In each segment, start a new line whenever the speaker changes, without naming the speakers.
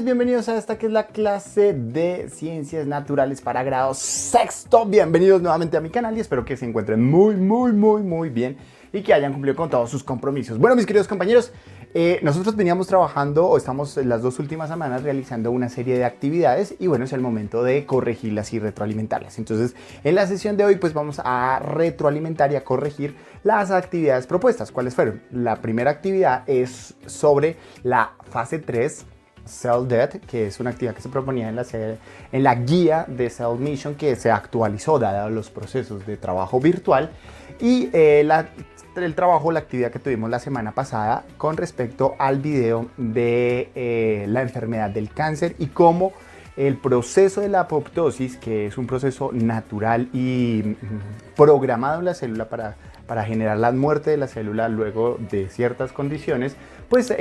bienvenidos a esta que es la clase de Ciencias Naturales para grado sexto. Bienvenidos nuevamente a mi canal y espero que se encuentren muy bien y que hayan cumplido con todos sus compromisos. Bueno, mis queridos compañeros, nosotros veníamos trabajando o estamos en las dos últimas semanas realizando una serie de actividades y bueno, es el momento de corregirlas y retroalimentarlas. Entonces, en la sesión de hoy pues vamos a retroalimentar y a corregir las actividades propuestas. ¿Cuáles fueron? La primera actividad es sobre la fase 3, Cell Death, que es una actividad que se proponía en la guía de Cell Mission que se actualizó dado los procesos de trabajo virtual y la actividad que tuvimos la semana pasada con respecto al video de la enfermedad del cáncer y cómo el proceso de la apoptosis, que es un proceso natural y programado en la célula para generar la muerte de la célula luego de ciertas condiciones, pues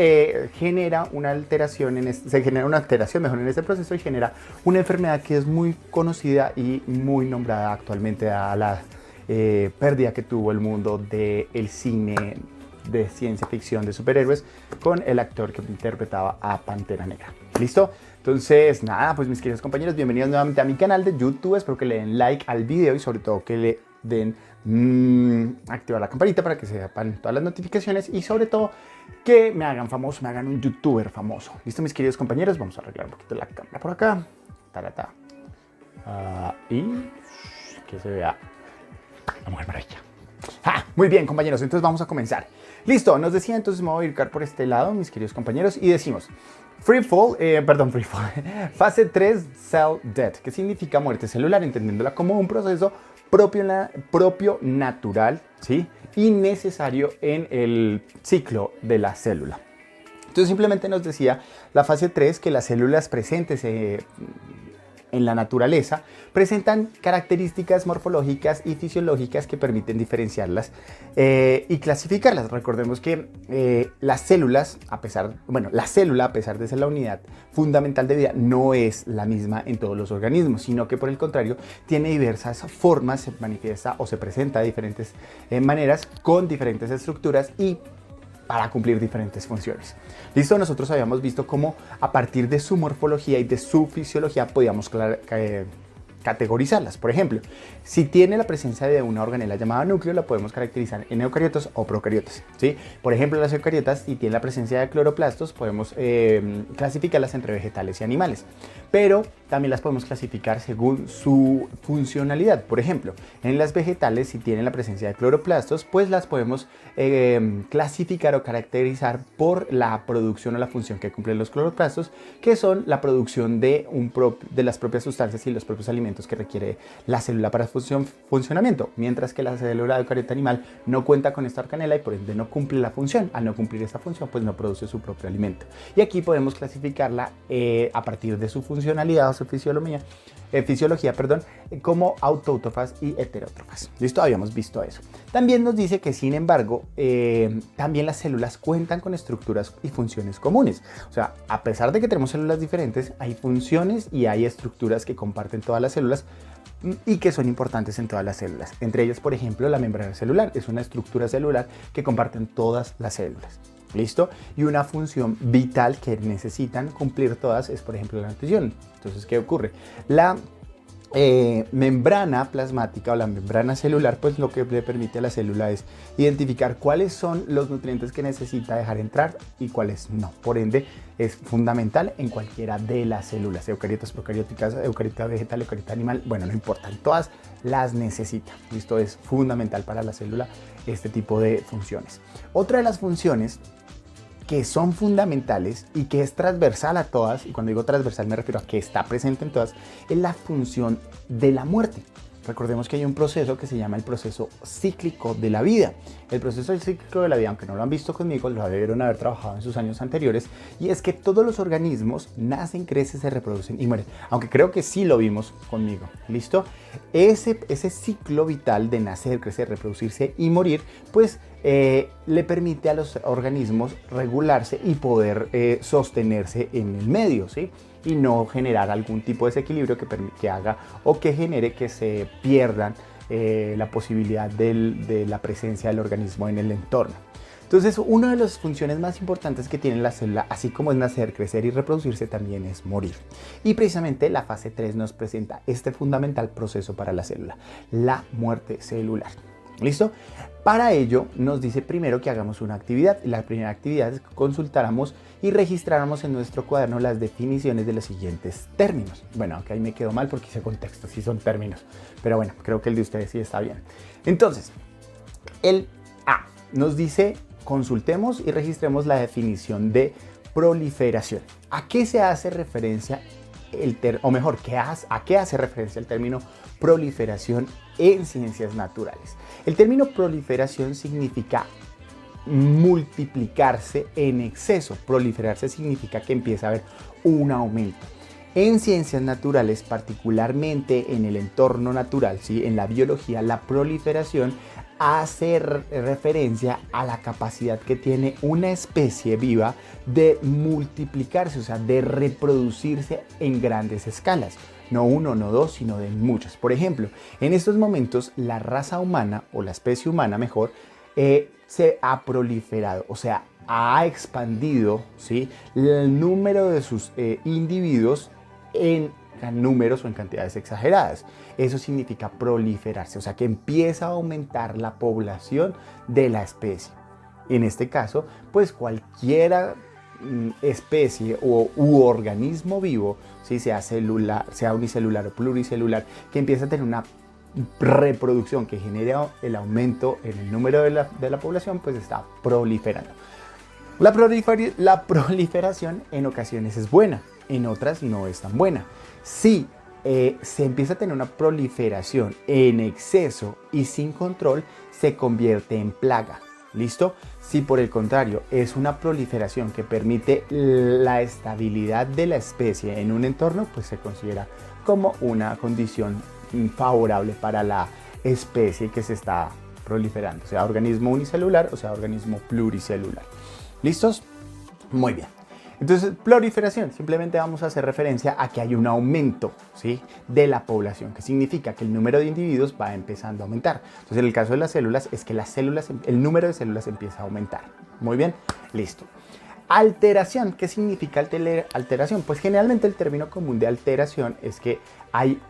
genera una alteración en este proceso y genera una enfermedad que es muy conocida y muy nombrada actualmente a la pérdida que tuvo el mundo del cine de ciencia ficción de superhéroes con el actor que interpretaba a Pantera Negra. ¿Listo? Entonces, nada, pues mis queridos compañeros, bienvenidos nuevamente a mi canal de YouTube. Espero que le den like al video y sobre todo que le den activar la campanita para que sepan todas las notificaciones y sobre todo que me hagan famoso, me hagan un youtuber famoso. ¿Listo, mis queridos compañeros? Vamos a arreglar un poquito la cámara por acá. Y que se vea la Mujer Maravilla. Muy bien, compañeros, entonces vamos a comenzar. Listo, nos decía, entonces me voy a ubicar por este lado, mis queridos compañeros, y decimos Freefall, fase 3 Cell Death, que significa muerte celular, entendiéndola como un proceso propio natural, ¿sí? Y necesario en el ciclo de la célula. Entonces simplemente nos decía la fase 3 que las células presentes en la naturaleza presentan características morfológicas y fisiológicas que permiten diferenciarlas y clasificarlas. Recordemos que las células, la célula, a pesar de ser la unidad fundamental de vida, no es la misma en todos los organismos, sino que por el contrario tiene diversas formas, se manifiesta o se presenta de diferentes maneras, con diferentes estructuras y para cumplir diferentes funciones. Listo, nosotros habíamos visto cómo a partir de su morfología y de su fisiología podíamos categorizarlas. Por ejemplo, si tiene la presencia de una organela llamada núcleo, la podemos caracterizar en eucariotas o procariotas, ¿sí? Por ejemplo, las eucariotas, si tienen la presencia de cloroplastos, podemos clasificarlas entre vegetales y animales, pero también las podemos clasificar según su funcionalidad. Por ejemplo, en las vegetales, si tienen la presencia de cloroplastos, pues las podemos clasificar o caracterizar por la producción o la función que cumplen los cloroplastos, que son la producción de las propias sustancias y los propios alimentos que requiere la célula para funcionamiento, mientras que la célula de eucariota animal no cuenta con esta organela y por ende no cumple la función. Al no cumplir esta función, pues no produce su propio alimento. Y aquí podemos clasificarla a partir de su funcionalidad o su fisiología, como autótrofas y heterótrofas. ¿Listo? Habíamos visto eso. También nos dice que, sin embargo, también las células cuentan con estructuras y funciones comunes. O sea, a pesar de que tenemos células diferentes, hay funciones y hay estructuras que comparten todas las células y que son importantes en todas las células. Entre ellas, por ejemplo, la membrana celular es una estructura celular que comparten todas las células. ¿Listo? Y una función vital que necesitan cumplir todas es, por ejemplo, la nutrición. Entonces, ¿qué ocurre? La membrana plasmática o la membrana celular, pues lo que le permite a la célula es identificar cuáles son los nutrientes que necesita dejar entrar y cuáles no. Por ende, es fundamental en cualquiera de las células, eucariotas, procarióticas, eucariota vegetal, eucariota animal, bueno, no importa, todas las necesita. Esto es fundamental para la célula, este tipo de funciones. Otra de las funciones que son fundamentales y que es transversal a todas, y cuando digo transversal me refiero a que está presente en todas, es la función de la muerte. Recordemos que hay un proceso que se llama el proceso cíclico de la vida. El proceso cíclico de la vida, aunque no lo han visto conmigo, lo debieron haber trabajado en sus años anteriores, y es que todos los organismos nacen, crecen, se reproducen y mueren. Aunque creo que sí lo vimos conmigo. ¿Listo? Ese ciclo vital de nacer, crecer, reproducirse y morir, pues le permite a los organismos regularse y poder sostenerse en el medio, ¿sí? Y no generar algún tipo de desequilibrio que haga o que genere que se pierdan la posibilidad de la presencia del organismo en el entorno. Entonces, una de las funciones más importantes que tiene la célula, así como es nacer, crecer y reproducirse, también es morir. Y precisamente la fase 3 nos presenta este fundamental proceso para la célula, la muerte celular. ¿Listo? Para ello nos dice primero que hagamos una actividad. La primera actividad es que consultáramos y registráramos en nuestro cuaderno las definiciones de los siguientes términos. Bueno, aunque ahí me quedó mal porque hice contexto, sí son términos. Pero bueno, creo que el de ustedes sí está bien. Entonces, el A nos dice consultemos y registremos la definición de proliferación. ¿A qué se hace referencia ¿a qué hace referencia el término proliferación en ciencias naturales? El término proliferación significa multiplicarse en exceso. Proliferarse significa que empieza a haber un aumento. En ciencias naturales, particularmente en el entorno natural, ¿sí? En la biología, la proliferación hace referencia a la capacidad que tiene una especie viva de multiplicarse, o sea, de reproducirse en grandes escalas. No uno, no dos, sino de muchos. Por ejemplo, en estos momentos la raza humana, o la especie humana mejor, se ha proliferado, o sea, ha expandido, ¿sí? El número de sus individuos en números o en cantidades exageradas. Eso significa proliferarse, o sea que empieza a aumentar la población de la especie. En este caso, pues cualquier especie u organismo vivo, ¿sí? Sea celular, sea unicelular o pluricelular, que empieza a tener una reproducción que genera el aumento en el número de la población, pues está proliferando. La proliferación en ocasiones es buena, en otras no es tan buena. Si se empieza a tener una proliferación en exceso y sin control, se convierte en plaga. ¿Listo? Si por el contrario es una proliferación que permite la estabilidad de la especie en un entorno, pues se considera como una condición favorable para la especie que se está proliferando, sea organismo unicelular o sea organismo pluricelular. ¿Listos? Muy bien. Entonces, proliferación, simplemente vamos a hacer referencia a que hay un aumento, ¿sí? De la población, que significa que el número de individuos va empezando a aumentar. Entonces, en el caso de las células, es que el número de células empieza a aumentar. Muy bien, listo. Alteración, ¿qué significa alteración? Pues generalmente el término común de alteración es que hay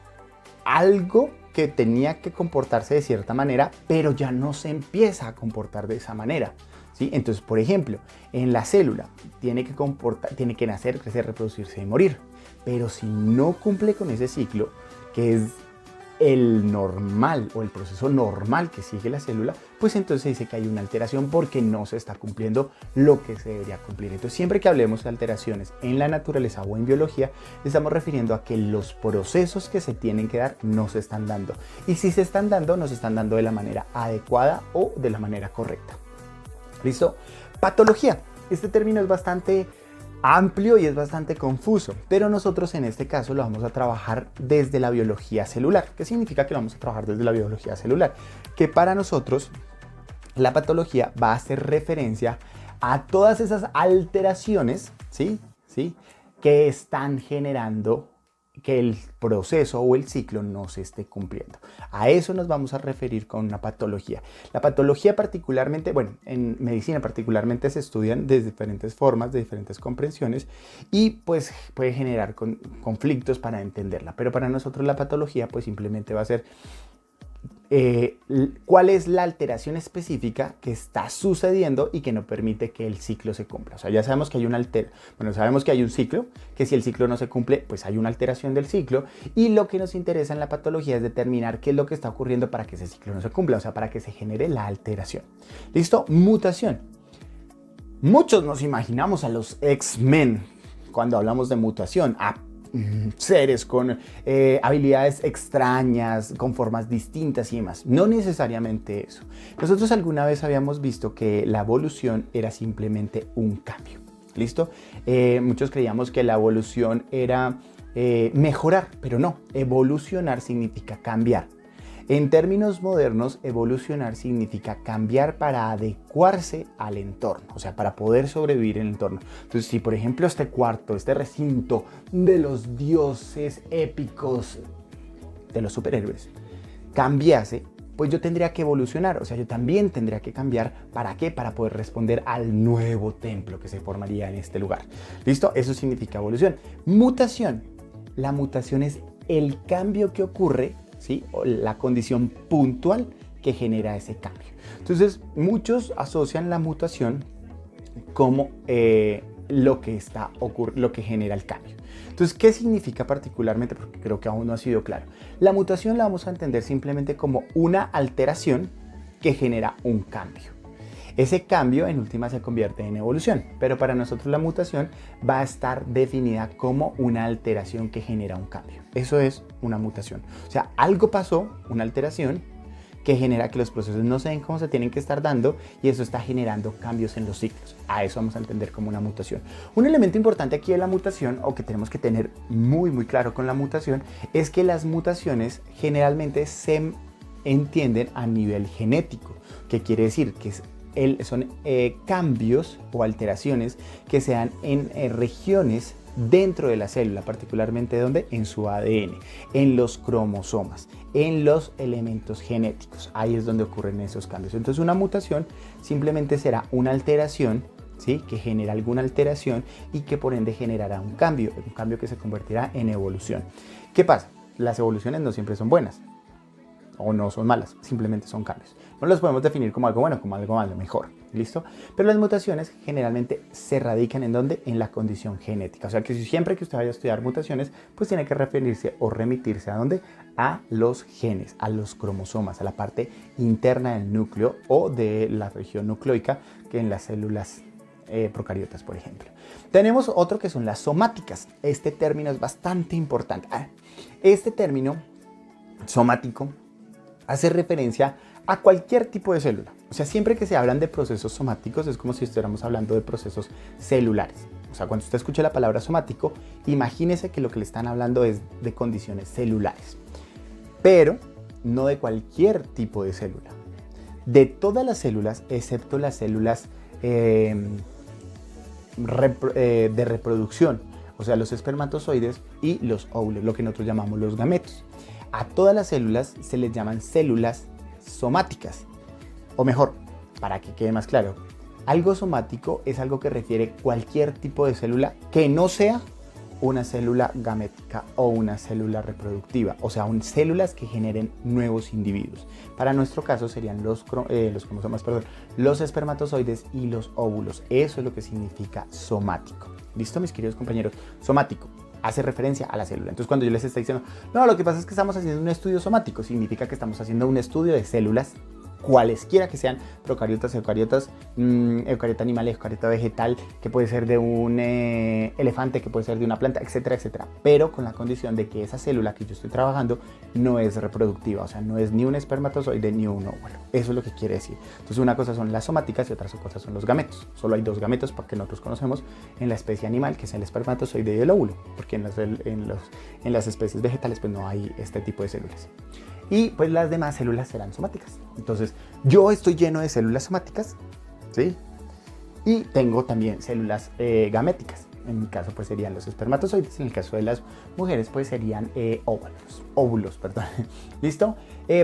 algo que tenía que comportarse de cierta manera, pero ya no se empieza a comportar de esa manera. ¿Sí? Entonces, por ejemplo, en la célula tiene que nacer, crecer, reproducirse y morir. Pero si no cumple con ese ciclo, que es el normal o el proceso normal que sigue la célula, pues entonces se dice que hay una alteración porque no se está cumpliendo lo que se debería cumplir. Entonces, siempre que hablemos de alteraciones en la naturaleza o en biología, estamos refiriendo a que los procesos que se tienen que dar no se están dando. Y si se están dando, no se están dando de la manera adecuada o de la manera correcta. ¿Listo? Patología. Este término es bastante amplio y es bastante confuso, pero nosotros en este caso lo vamos a trabajar desde la biología celular. ¿Qué significa que lo vamos a trabajar desde la biología celular? Que para nosotros la patología va a hacer referencia a todas esas alteraciones, ¿sí? Que están generando que el proceso o el ciclo no se esté cumpliendo. A eso nos vamos a referir con una patología. La patología particularmente, bueno, en medicina particularmente se estudian de diferentes formas, de diferentes comprensiones y pues puede generar conflictos para entenderla. Pero para nosotros la patología pues simplemente va a ser cuál es la alteración específica que está sucediendo y que no permite que el ciclo se cumpla. O sea, ya sabemos que hay sabemos que hay un ciclo, que si el ciclo no se cumple, pues hay una alteración del ciclo y lo que nos interesa en la patología es determinar qué es lo que está ocurriendo para que ese ciclo no se cumpla, o sea, para que se genere la alteración. ¿Listo? Mutación. Muchos nos imaginamos a los X-Men cuando hablamos de mutación, seres con habilidades extrañas, con formas distintas y demás. No necesariamente eso. Nosotros alguna vez habíamos visto que la evolución era simplemente un cambio. ¿Listo? Muchos creíamos que la evolución era mejorar, pero no. Evolucionar significa cambiar. En términos modernos, evolucionar significa cambiar para adecuarse al entorno, o sea, para poder sobrevivir en el entorno. Entonces, si por ejemplo este cuarto, este recinto de los dioses épicos, de los superhéroes, cambiase, pues yo tendría que evolucionar, o sea, yo también tendría que cambiar. ¿Para qué? Para poder responder al nuevo templo que se formaría en este lugar. ¿Listo? Eso significa evolución. Mutación. La mutación es el cambio que ocurre, ¿sí? O la condición puntual que genera ese cambio. Entonces, muchos asocian la mutación como lo que genera el cambio. Entonces, ¿qué significa particularmente? Porque creo que aún no ha sido claro. La mutación la vamos a entender simplemente como una alteración que genera un cambio. Ese cambio en última se convierte en evolución, pero para nosotros la mutación va a estar definida como una alteración que genera un cambio. Eso es una mutación. O sea, algo pasó, una alteración, que genera que los procesos no se den como se tienen que estar dando y eso está generando cambios en los ciclos. A eso vamos a entender como una mutación. Un elemento importante aquí de la mutación, o que tenemos que tener muy claro con la mutación, es que las mutaciones generalmente se entienden a nivel genético. ¿Qué quiere decir? Que son cambios o alteraciones que se dan en regiones dentro de la célula, particularmente ¿dónde? En su ADN, en los cromosomas, en los elementos genéticos. Ahí es donde ocurren esos cambios. Entonces una mutación simplemente será una alteración, ¿sí? Que genera alguna alteración y que por ende generará un cambio que se convertirá en evolución. ¿Qué pasa? Las evoluciones no siempre son buenas o no son malas, simplemente son cambios. No los podemos definir como algo bueno, como algo malo, mejor, ¿listo? Pero las mutaciones generalmente se radican ¿en dónde? En la condición genética. O sea que siempre que usted vaya a estudiar mutaciones, pues tiene que referirse o remitirse ¿a dónde? A los genes, a los cromosomas, a la parte interna del núcleo o de la región nucleica que en las células procariotas, por ejemplo. Tenemos otro que son las somáticas. Este término es bastante importante. Este término somático hace referencia a cualquier tipo de célula. O sea, siempre que se hablan de procesos somáticos es como si estuviéramos hablando de procesos celulares. O sea, cuando usted escuche la palabra somático, imagínese que lo que le están hablando es de condiciones celulares. Pero no de cualquier tipo de célula. De todas las células, excepto las células de reproducción. O sea, los espermatozoides y los óvulos, lo que nosotros llamamos los gametos. A todas las células se les llaman células somáticas. O mejor, para que quede más claro, algo somático es algo que refiere cualquier tipo de célula que no sea una célula gamética o una célula reproductiva. O sea, células que generen nuevos individuos. Para nuestro caso serían los cromosomas, los espermatozoides y los óvulos. Eso es lo que significa somático. ¿Listo, mis queridos compañeros? Somático hace referencia a la célula. Entonces, cuando yo les estoy diciendo, no, lo que pasa es que estamos haciendo un estudio somático, significa que estamos haciendo un estudio de células, cualesquiera que sean, procariotas, eucariotas, eucariota animal, eucariota vegetal, que puede ser de un elefante, que puede ser de una planta, etcétera, etcétera. Pero con la condición de que esa célula que yo estoy trabajando no es reproductiva, o sea, no es ni un espermatozoide ni un óvulo. Eso es lo que quiere decir. Entonces, una cosa son las somáticas y otra cosa son los gametos. Solo hay dos gametos que nosotros conocemos en la especie animal, que es el espermatozoide y el óvulo, porque en las especies vegetales pues no hay este tipo de células. Y pues las demás células serán somáticas. Entonces, yo estoy lleno de células somáticas, ¿sí? Y tengo también células gaméticas. En mi caso, pues serían los espermatozoides. En el caso de las mujeres, pues serían óvulos, perdón. ¿Listo?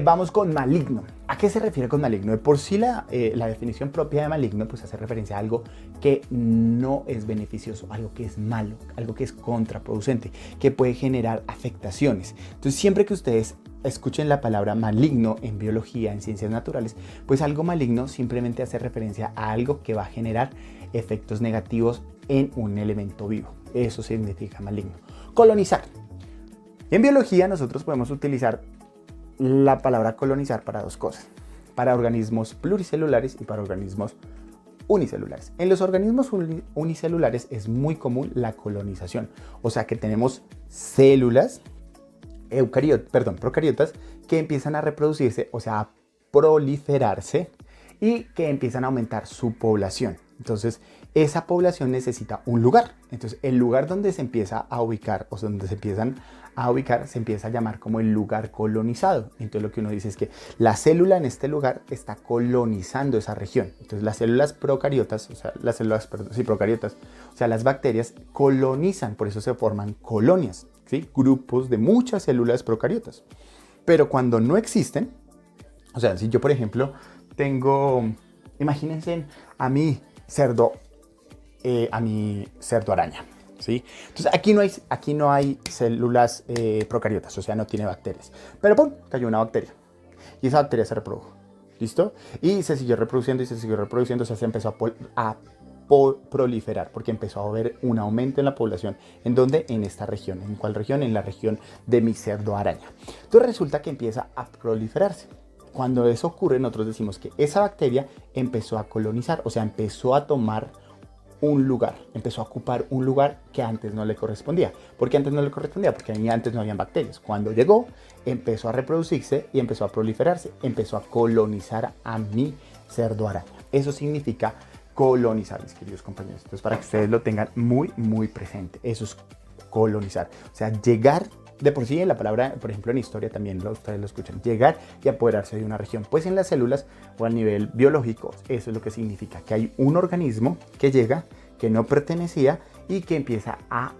Vamos con maligno. ¿A qué se refiere con maligno? De por sí la definición propia de maligno, pues hace referencia a algo que no es beneficioso, algo que es malo, algo que es contraproducente, que puede generar afectaciones. Entonces, siempre que ustedes escuchen la palabra maligno en biología, en ciencias naturales, pues algo maligno simplemente hace referencia a algo que va a generar efectos negativos en un elemento vivo. Eso significa maligno. Colonizar. En biología nosotros podemos utilizar la palabra colonizar para dos cosas: para organismos pluricelulares y para organismos unicelulares. En los organismos unicelulares es muy común la colonización, o sea que tenemos células procariotas que empiezan a reproducirse, o sea, a proliferarse y que empiezan a aumentar su población. Entonces, esa población necesita un lugar. Entonces, el lugar donde se empieza a ubicar, o donde se empiezan a ubicar, se empieza a llamar como el lugar colonizado. Entonces, lo que uno dice es que la célula en este lugar está colonizando esa región. Entonces, las células procariotas, o sea, procariotas, o sea, las bacterias colonizan, por eso se forman colonias, ¿sí? Grupos de muchas células procariotas. Pero cuando no existen, O sea, si yo, por ejemplo, tengo, imagínense a mi cerdo araña, ¿sí? Entonces aquí no hay células procariotas, o sea, no tiene bacterias. Pero ¡pum! Cayó una bacteria y esa bacteria se reprodujo, ¿listo? Y se siguió reproduciendo y se siguió reproduciendo, o sea, se empezó a proliferar, porque empezó a haber un aumento en la población. ¿En dónde? En esta región. ¿En cuál región? En la región de mi cerdo araña. Entonces resulta que empieza a proliferarse. Cuando eso ocurre, nosotros decimos que esa bacteria empezó a colonizar, o sea, empezó a tomar un lugar, empezó a ocupar un lugar que antes no le correspondía. ¿Por qué antes no le correspondía? Porque antes no habían bacterias. Cuando llegó, empezó a reproducirse y empezó a proliferarse, empezó a colonizar a mi cerdo araña. Eso significa colonizar, mis queridos compañeros. Entonces, para que ustedes lo tengan muy, muy presente, eso es colonizar. O sea, llegar de por sí, en la palabra, por ejemplo, en historia también ustedes lo escuchan, llegar y apoderarse de una región. Pues en las células o a nivel biológico, eso es lo que significa, que hay un organismo que llega, que no pertenecía y que empieza a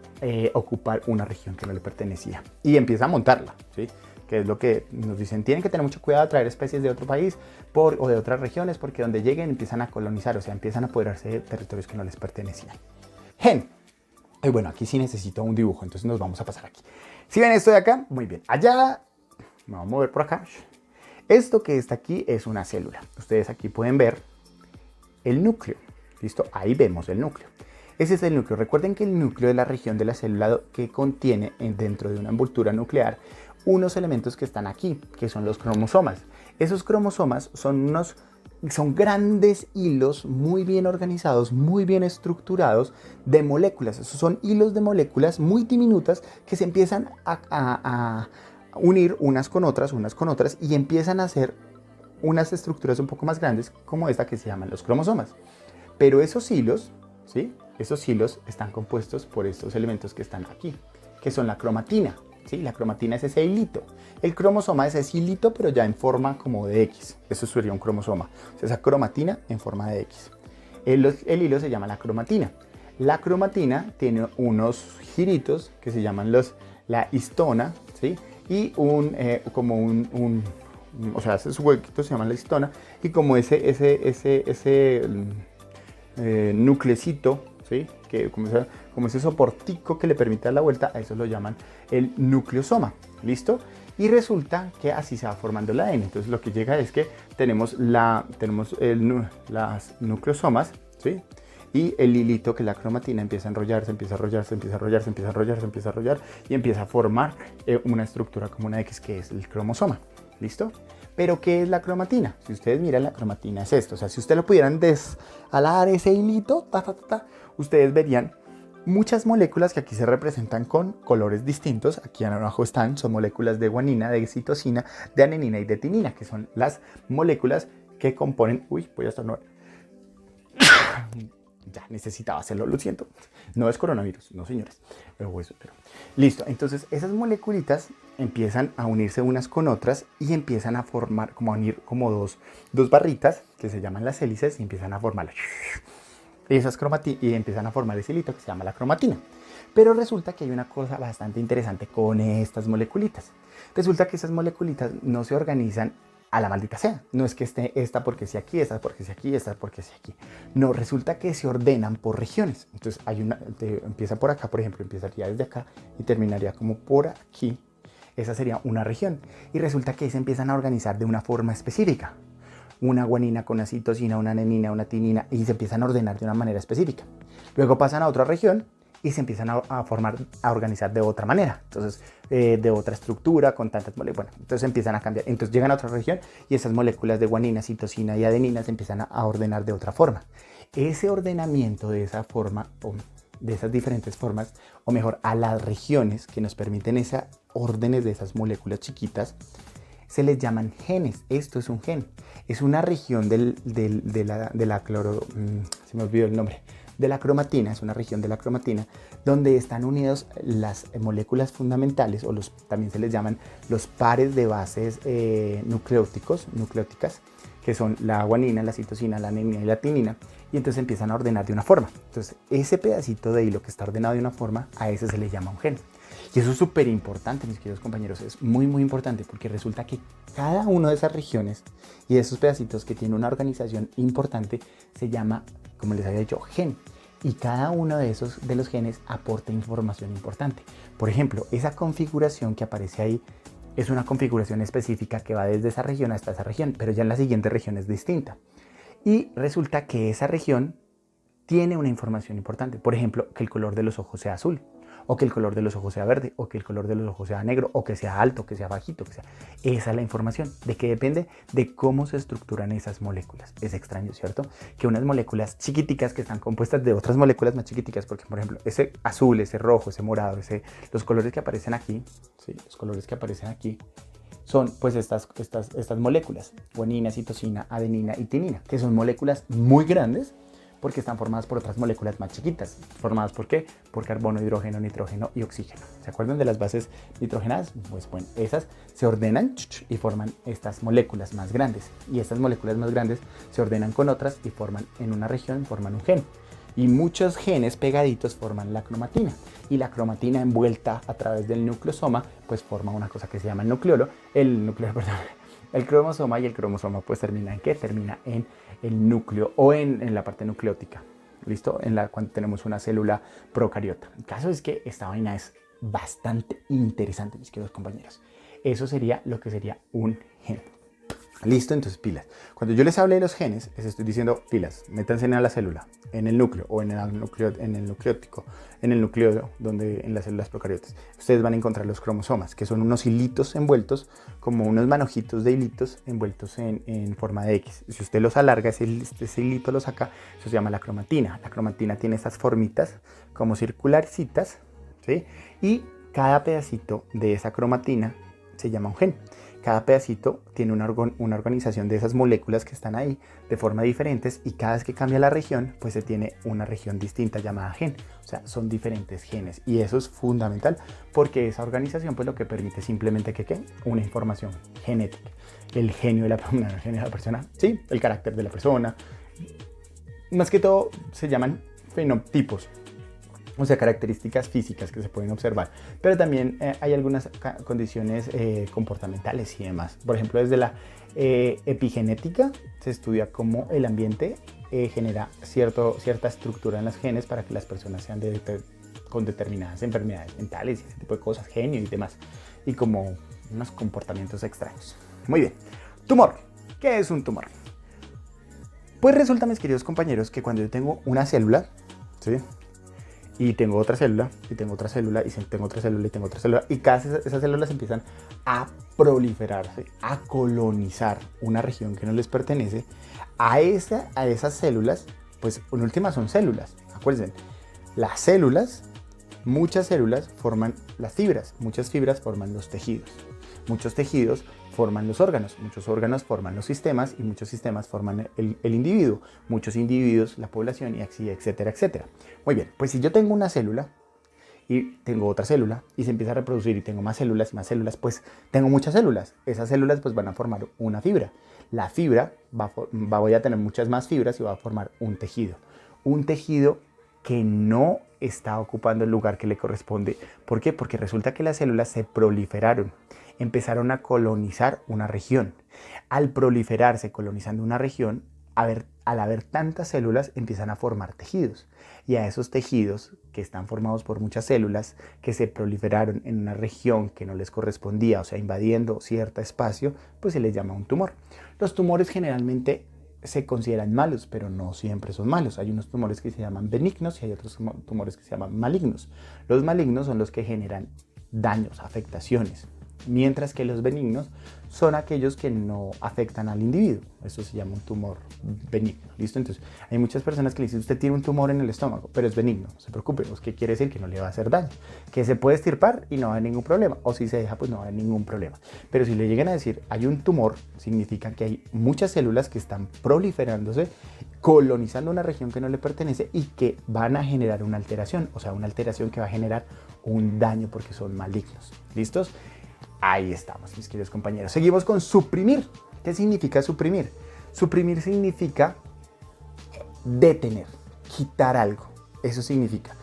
ocupar una región que no le pertenecía y empieza a montarla, ¿sí? Que es lo que nos dicen, tienen que tener mucho cuidado de traer especies de otro país o de otras regiones, porque donde lleguen empiezan a colonizar, o sea, empiezan a apoderarse de territorios que no les pertenecían. Gen. Y bueno, aquí sí necesito un dibujo, entonces nos vamos a pasar aquí. Si ven esto de acá, muy bien. Allá, me voy a mover por acá. Esto que está aquí es una célula. Ustedes aquí pueden ver el núcleo. ¿Listo? Ahí vemos el núcleo. Ese es el núcleo. Recuerden que el núcleo es la región de la célula que contiene dentro de una envoltura nuclear unos elementos que están aquí, que son los cromosomas. Esos cromosomas son grandes hilos muy bien organizados, muy bien estructurados de moléculas. Esos son hilos de moléculas muy diminutas que se empiezan a unir unas con otras y empiezan a hacer unas estructuras un poco más grandes como esta que se llaman los cromosomas. Pero esos hilos, ¿sí? Esos hilos están compuestos por estos elementos que están aquí, que son la cromatina. ¿Sí? La cromatina es ese hilito. El cromosoma es ese hilito, pero ya en forma como de X. Eso sería un cromosoma. O sea, esa cromatina en forma de X. El hilo se llama la cromatina. La cromatina tiene unos giritos que se llaman la histona, ¿sí? Y o sea, ese huequito se llama la histona. Y como ese nuclecito, ¿sí? Que como ese soportico que le permite dar la vuelta, a eso lo llaman el nucleosoma. ¿Listo? Y resulta que así se va formando el ADN. Entonces lo que llega es que tenemos las nucleosomas, ¿sí? Y el hilito, que es la cromatina, empieza a enrollarse y empieza a formar una estructura como una X, que es el cromosoma. ¿Listo? Pero ¿qué es la cromatina? Si ustedes miran, la cromatina es esto. O sea, si ustedes lo pudieran desalar ese hilito, ustedes verían muchas moléculas que aquí se representan con colores distintos. Aquí abajo son moléculas de guanina, de citosina, de adenina y de timina, que son las moléculas que componen... Uy, voy a estornudar. Ya necesitaba hacerlo, lo siento. No es coronavirus, no señores. Pero listo, entonces esas moleculitas empiezan a unirse unas con otras y empiezan a formar, como a unir como dos barritas que se llaman las hélices y empiezan a formar y empiezan a formar ese hilito que se llama la cromatina. Pero resulta que hay una cosa bastante interesante con estas moleculitas. Resulta que esas moleculitas no se organizan a la maldita sea. No es que esté esta porque sea aquí, esta porque sea aquí, esta porque sea aquí. No, resulta que se ordenan por regiones. Entonces empieza por acá, por ejemplo, empezaría desde acá y terminaría como por aquí. Esa sería una región. Y resulta que se empiezan a organizar de una forma específica. Una guanina con una citosina, una adenina, una timina, y se empiezan a ordenar de una manera específica. Luego pasan a otra región y se empiezan a organizar de otra manera. Entonces, de otra estructura, con tantas moléculas. Bueno, entonces empiezan a cambiar. Entonces llegan a otra región y esas moléculas de guanina, citosina y adenina se empiezan a ordenar de otra forma. Ese ordenamiento de esa forma, o de esas diferentes formas, o mejor, a las regiones que nos permiten esas órdenes de esas moléculas chiquitas, se les llaman genes. Esto es un gen. Es una región se me olvidó el nombre. De la cromatina, es una región de la cromatina donde están unidos las moléculas fundamentales, o también se les llaman los pares de bases nucleóticas, que son la guanina, la citosina, la adenina y la timina, y entonces empiezan a ordenar de una forma. Entonces ese pedacito de hilo que está ordenado de una forma, a ese se le llama un gen. Y eso es súper importante, mis queridos compañeros, es muy, muy importante porque resulta que cada una de esas regiones y de esos pedacitos que tiene una organización importante se llama, como les había dicho, gen. Y cada uno de los genes aporta información importante. Por ejemplo, esa configuración que aparece ahí es una configuración específica que va desde esa región hasta esa región, pero ya en la siguiente región es distinta. Y resulta que esa región tiene una información importante. Por ejemplo, que el color de los ojos sea azul, o que el color de los ojos sea verde, o que el color de los ojos sea negro, o que sea alto, que sea bajito, que sea... Esa es la información. ¿De qué depende? De cómo se estructuran esas moléculas. Es extraño, ¿cierto? Que unas moléculas chiquiticas que están compuestas de otras moléculas más chiquiticas, porque por ejemplo, ese azul, ese rojo, ese morado, los colores que aparecen aquí, ¿sí? Los colores que aparecen aquí son pues estas moléculas, guanina, citosina, adenina y timina, que son moléculas muy grandes, porque están formadas por otras moléculas más chiquitas. ¿Formadas por qué? Por carbono, hidrógeno, nitrógeno y oxígeno. ¿Se acuerdan de las bases nitrogenadas? Pues bueno, esas se ordenan y forman estas moléculas más grandes. Y estas moléculas más grandes se ordenan con otras y forman en una región, forman un gen. Y muchos genes pegaditos forman la cromatina. Y la cromatina envuelta a través del nucleosoma, pues forma una cosa que se llama el cromosoma, y el cromosoma pues termina ¿en qué? Termina en el núcleo o en la parte nucleótica, ¿listo? Cuando tenemos una célula procariota. El caso es que esta vaina es bastante interesante, mis queridos compañeros. Eso sería lo que sería un gen. Listo, entonces pilas. Cuando yo les hable de los genes, les estoy diciendo pilas, métanse en la célula, en el núcleo o en el nucleótico, en el núcleo en las células procariotas. Ustedes van a encontrar los cromosomas, que son unos hilitos envueltos, como unos manojitos de hilitos envueltos en forma de X. Si usted los alarga, ese hilito lo saca, eso se llama la cromatina. La cromatina tiene estas formitas como circularcitas, ¿sí? Y cada pedacito de esa cromatina se llama un gen. Cada pedacito tiene una organización de esas moléculas que están ahí de forma diferentes, y cada vez que cambia la región, pues se tiene una región distinta llamada gen. O sea, son diferentes genes, y eso es fundamental porque esa organización pues lo que permite simplemente que una información genética, el genio de la persona, sí, el carácter de la persona. Más que todo se llaman fenotipos, o sea, características físicas que se pueden observar, pero también hay algunas condiciones comportamentales y demás. Por ejemplo, desde la epigenética se estudia cómo el ambiente genera cierta estructura en los genes para que las personas sean con determinadas enfermedades mentales y ese tipo de cosas, genio y demás, y como unos comportamientos extraños. Muy bien. Tumor. ¿Qué es un tumor? Pues resulta, mis queridos compañeros, que cuando yo tengo una célula, ¿sí?, y tengo otra célula, y tengo otra célula, y tengo otra célula, y tengo otra célula, y cada esas células empiezan a proliferarse, a colonizar una región que no les pertenece. A esas células, pues en última son células. Acuérdense, las células, muchas células forman las fibras, muchas fibras forman los tejidos, muchos tejidos forman los órganos, muchos órganos forman los sistemas, y muchos sistemas forman el individuo, muchos individuos la población, y así, etcétera, etcétera. Muy bien, pues si yo tengo una célula y tengo otra célula y se empieza a reproducir y tengo más células y más células, pues tengo muchas células. Esas células pues van a formar una fibra. La fibra voy a tener muchas más fibras y va a formar un tejido. Un tejido que no está ocupando el lugar que le corresponde. ¿Por qué? Porque resulta que las células se proliferaron, empezaron a colonizar una región. Al proliferarse, colonizando una región, al haber tantas células, empiezan a formar tejidos. Y a esos tejidos, que están formados por muchas células que se proliferaron en una región que no les correspondía, o sea, invadiendo cierto espacio, pues se les llama un tumor. Los tumores generalmente se consideran malos, pero no siempre son malos. Hay unos tumores que se llaman benignos y hay otros tumores que se llaman malignos. Los malignos son los que generan daños, afectaciones, mientras que los benignos son aquellos que no afectan al individuo. Eso se llama un tumor benigno. ¿Listo? Entonces, hay muchas personas que le dicen, usted tiene un tumor en el estómago, pero es benigno. No se preocupe, ¿qué quiere decir? Que no le va a hacer daño, que se puede extirpar y no va a haber ningún problema, o si se deja, pues no va a haber ningún problema. Pero si le llegan a decir, hay un tumor, significa que hay muchas células que están proliferándose, colonizando una región que no le pertenece y que van a generar una alteración, o sea, una alteración que va a generar un daño porque son malignos. ¿Listos? Ahí estamos, mis queridos compañeros. Seguimos con suprimir. ¿Qué significa suprimir? Suprimir significa detener, quitar algo. Eso significa.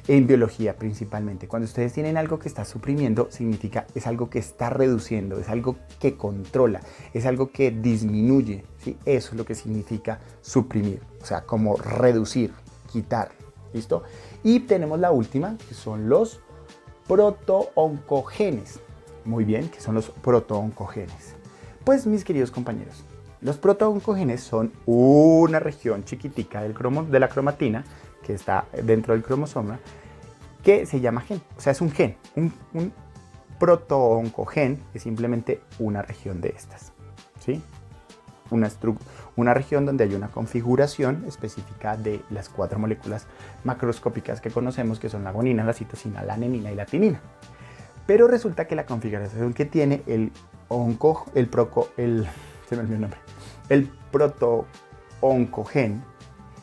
En biología principalmente, cuando ustedes tienen algo que está suprimiendo, significa es algo que está reduciendo, es algo que controla, es algo que disminuye, ¿sí? Eso es lo que significa suprimir, o sea, como reducir, quitar, ¿listo? Y tenemos la última, que son los protooncogenes. Muy bien, que son los protooncogenes. Pues mis queridos compañeros, los protooncogenes son una región chiquitica de la cromatina que está dentro del cromosoma, que se llama gen. O sea, es un gen. Un protooncogen es simplemente una región de estas, ¿sí? Una región donde hay una configuración específica de las 4 moléculas macroscópicas que conocemos, que son la guanina, la citosina, la adenina y la timina. Pero resulta que la configuración que tiene el protooncogen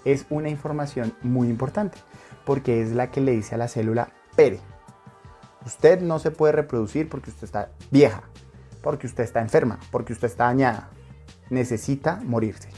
es una información muy importante, porque es la que le dice a la célula: pere, usted no se puede reproducir porque usted está vieja, porque usted está enferma, porque usted está dañada, necesita morirse.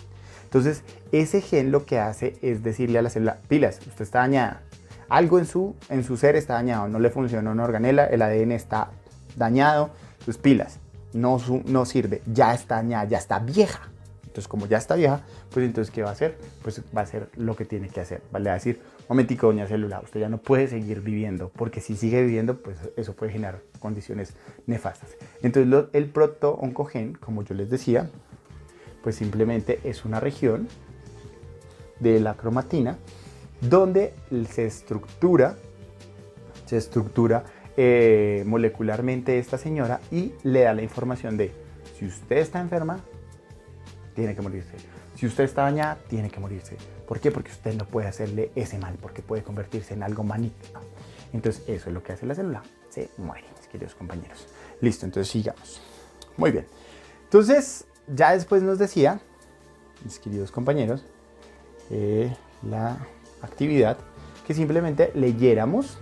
Entonces ese gen lo que hace es decirle a la célula: pilas, usted está dañada, algo en su ser está dañado, no le funciona una organela, el ADN está dañado, sus pilas, no sirve, ya está dañada, ya está vieja. Entonces, como ya está vieja, pues entonces, ¿qué va a hacer? Pues va a hacer lo que tiene que hacer. Vale a decir: momentico, doña célula, usted ya no puede seguir viviendo, porque si sigue viviendo, pues eso puede generar condiciones nefastas. Entonces, el protooncogen, como yo les decía, pues simplemente es una región de la cromatina donde se estructura molecularmente esta señora y le da la información de: si usted está enferma, tiene que morirse. Si usted está dañada, tiene que morirse. ¿Por qué? Porque usted no puede hacerle ese mal, porque puede convertirse en algo maligno. Entonces, eso es lo que hace la célula. Se muere, mis queridos compañeros. Listo, entonces sigamos. Muy bien. Entonces, ya después nos decía, mis queridos compañeros, la actividad, que simplemente leyéramos.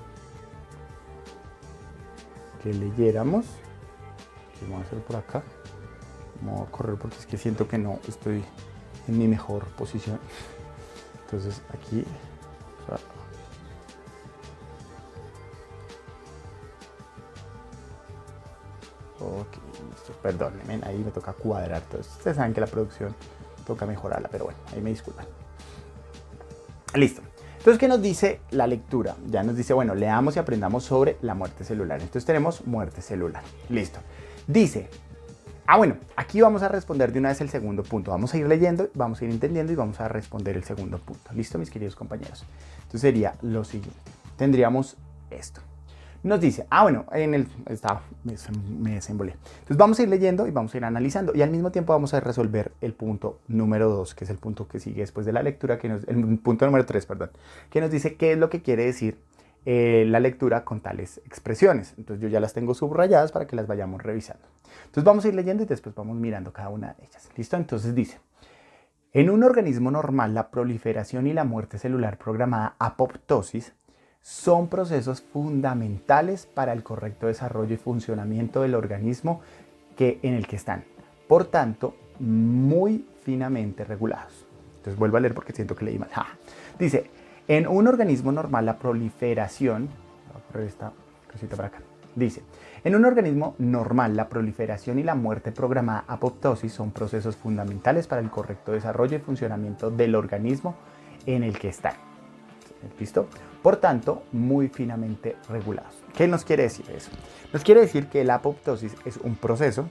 ¿Qué vamos a hacer por acá? Vamos a correr porque es que siento que no estoy en mi mejor posición. Entonces aquí, ok, listo, perdónenme, ahí me toca cuadrar. Entonces, ustedes saben que la producción toca mejorarla, pero bueno, ahí me disculpan. Listo. Entonces, ¿qué nos dice la lectura? Ya nos dice, bueno, leamos y aprendamos sobre la muerte celular. Entonces tenemos muerte celular. Listo. Dice: bueno, aquí vamos a responder de una vez el segundo punto. Vamos a ir leyendo, vamos a ir entendiendo y vamos a responder el segundo punto. ¿Listo, mis queridos compañeros? Entonces sería lo siguiente. Tendríamos esto. Nos dice, bueno, me desembolé. Entonces vamos a ir leyendo y vamos a ir analizando. Y al mismo tiempo vamos a resolver el punto número 2, que es el punto que sigue después de la lectura, el punto número 3, perdón, que nos dice qué es lo que quiere decir la lectura con tales expresiones. Entonces yo ya las tengo subrayadas para que las vayamos revisando. Entonces vamos a ir leyendo y después vamos mirando cada una de ellas. ¿Listo? Entonces dice: en un organismo normal, la proliferación y la muerte celular programada, apoptosis, son procesos fundamentales para el correcto desarrollo y funcionamiento del organismo en el que están. Por tanto, muy finamente regulados. Entonces vuelvo a leer porque siento que leí mal. Dice: en un organismo normal, la proliferación... Voy a correr esta cosita para acá. Dice: en un organismo normal, la proliferación y la muerte programada, apoptosis, son procesos fundamentales para el correcto desarrollo y funcionamiento del organismo en el que están. ¿Listo? Por tanto, muy finamente regulados. ¿Qué nos quiere decir eso? Nos quiere decir que la apoptosis es un proceso,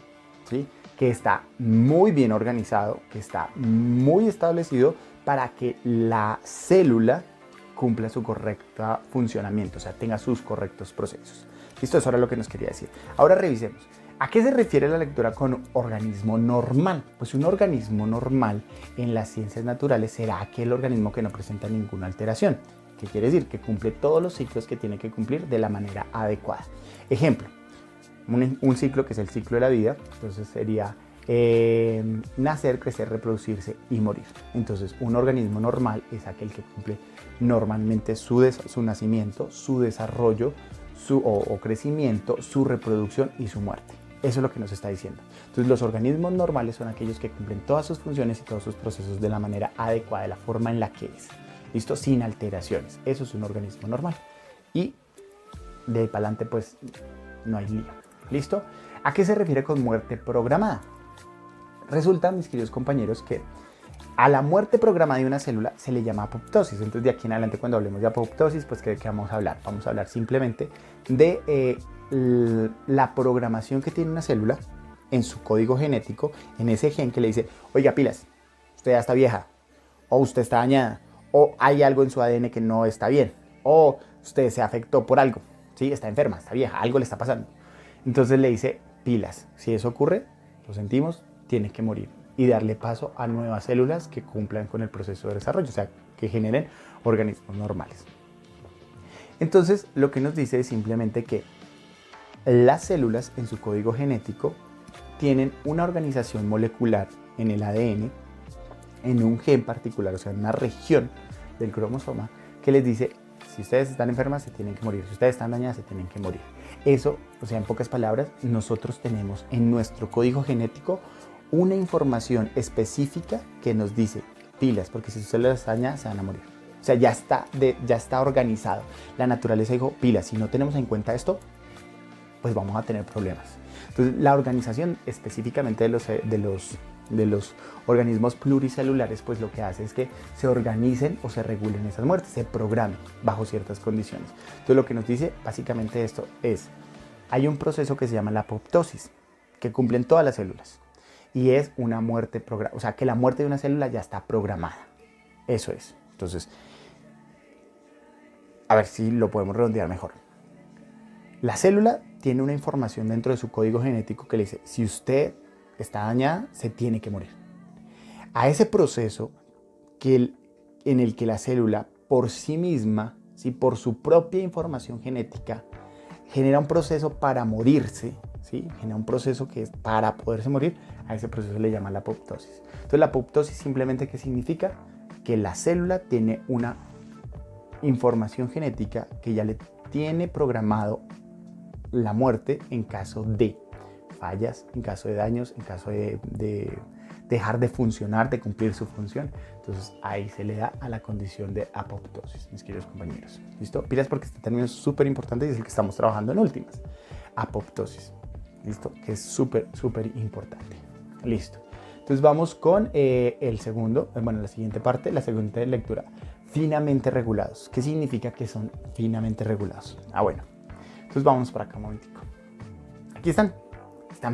¿sí?, que está muy bien organizado, que está muy establecido para que la célula cumpla su correcto funcionamiento, o sea, tenga sus correctos procesos. ¿Listo? Eso era lo que nos quería decir. Ahora revisemos. ¿A qué se refiere la lectura con organismo normal? Pues un organismo normal en las ciencias naturales será aquel organismo que no presenta ninguna alteración. ¿Qué quiere decir? Que cumple todos los ciclos que tiene que cumplir de la manera adecuada. Ejemplo, un ciclo que es el ciclo de la vida, entonces sería nacer, crecer, reproducirse y morir. Entonces, un organismo normal es aquel que cumple normalmente su nacimiento, su desarrollo, o crecimiento, su reproducción y su muerte. Eso es lo que nos está diciendo. Entonces, los organismos normales son aquellos que cumplen todas sus funciones y todos sus procesos de la manera adecuada, de la forma en la que es. ¿Listo? Sin alteraciones. Eso es un organismo normal. y de ahí para adelante pues no hay lío. ¿Listo? ¿A qué se refiere con muerte programada? Resulta, mis queridos compañeros, que a la muerte programada de una célula se le llama apoptosis. Entonces, de aquí en adelante, cuando hablemos de apoptosis, pues ¿qué vamos a hablar? Vamos a hablar simplemente de la programación que tiene una célula en su código genético, en ese gen que le dice, oiga, pilas, usted ya está vieja, o usted está dañada, o hay algo en su ADN que no está bien, o usted se afectó por algo, ¿sí? Está enferma, está vieja, algo le está pasando. Entonces le dice, pilas, si eso ocurre, lo sentimos, tiene que morir y darle paso a nuevas células que cumplan con el proceso de desarrollo, o sea, que generen organismos normales. Entonces, lo que nos dice es simplemente que las células en su código genético tienen una organización molecular en el ADN, en un gen particular, o sea, en una región del cromosoma, que les dice, si ustedes están enfermas, se tienen que morir, si ustedes están dañadas, se tienen que morir. Eso, o sea, en pocas palabras, nosotros tenemos en nuestro código genético una información específica que nos dice, pilas, porque si usted les daña, se van a morir. O sea, ya está organizado. La naturaleza dijo, pilas, si no tenemos en cuenta esto, pues vamos a tener problemas. Entonces, la organización específicamente de los organismos pluricelulares, pues lo que hace es que se organicen o se regulen esas muertes, se programen bajo ciertas condiciones. Entonces, lo que nos dice básicamente esto es, hay un proceso que se llama la apoptosis, que cumplen todas las células, y es una muerte programada, o sea, que la muerte de una célula ya está programada. Eso es. Entonces, a ver si lo podemos redondear mejor. La célula tiene una información dentro de su código genético que le dice, si usted está dañada, se tiene que morir. A ese proceso en el que la célula por sí misma, ¿sí? Por su propia información genética, genera un proceso para morirse, ¿sí? Genera un proceso que es para poderse morir, a ese proceso le llama la apoptosis. Entonces la apoptosis simplemente, ¿qué significa? Que la célula tiene una información genética que ya le tiene programado la muerte en caso de fallas, en caso de daños, en caso de dejar de funcionar, de cumplir su función. Entonces ahí se le da a la condición de apoptosis, mis queridos compañeros. ¿Listo? Pilas porque este término es súper importante y es el que estamos trabajando en últimas. Apoptosis. ¿Listo? Que es súper, súper importante. Listo. Entonces vamos con la siguiente parte, la segunda lectura. Finamente regulados. ¿Qué significa que son finamente regulados? Bueno. Entonces vamos para acá un momentico. Aquí están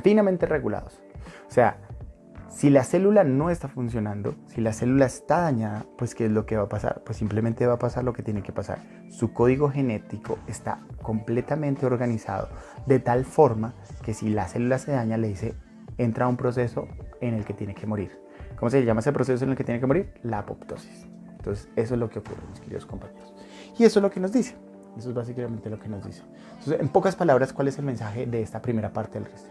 finamente regulados. O sea, si la célula no está funcionando, si la célula está dañada, pues ¿qué es lo que va a pasar? Pues simplemente va a pasar lo que tiene que pasar. Su código genético está completamente organizado de tal forma que si la célula se daña, le dice, entra a un proceso en el que tiene que morir. ¿Cómo se llama ese proceso en el que tiene que morir? La apoptosis. Entonces, eso es lo que ocurre, mis queridos compañeros. Y eso es lo que nos dice. Eso es básicamente lo que nos dice. Entonces, en pocas palabras, ¿cuál es el mensaje de esta primera parte del resto?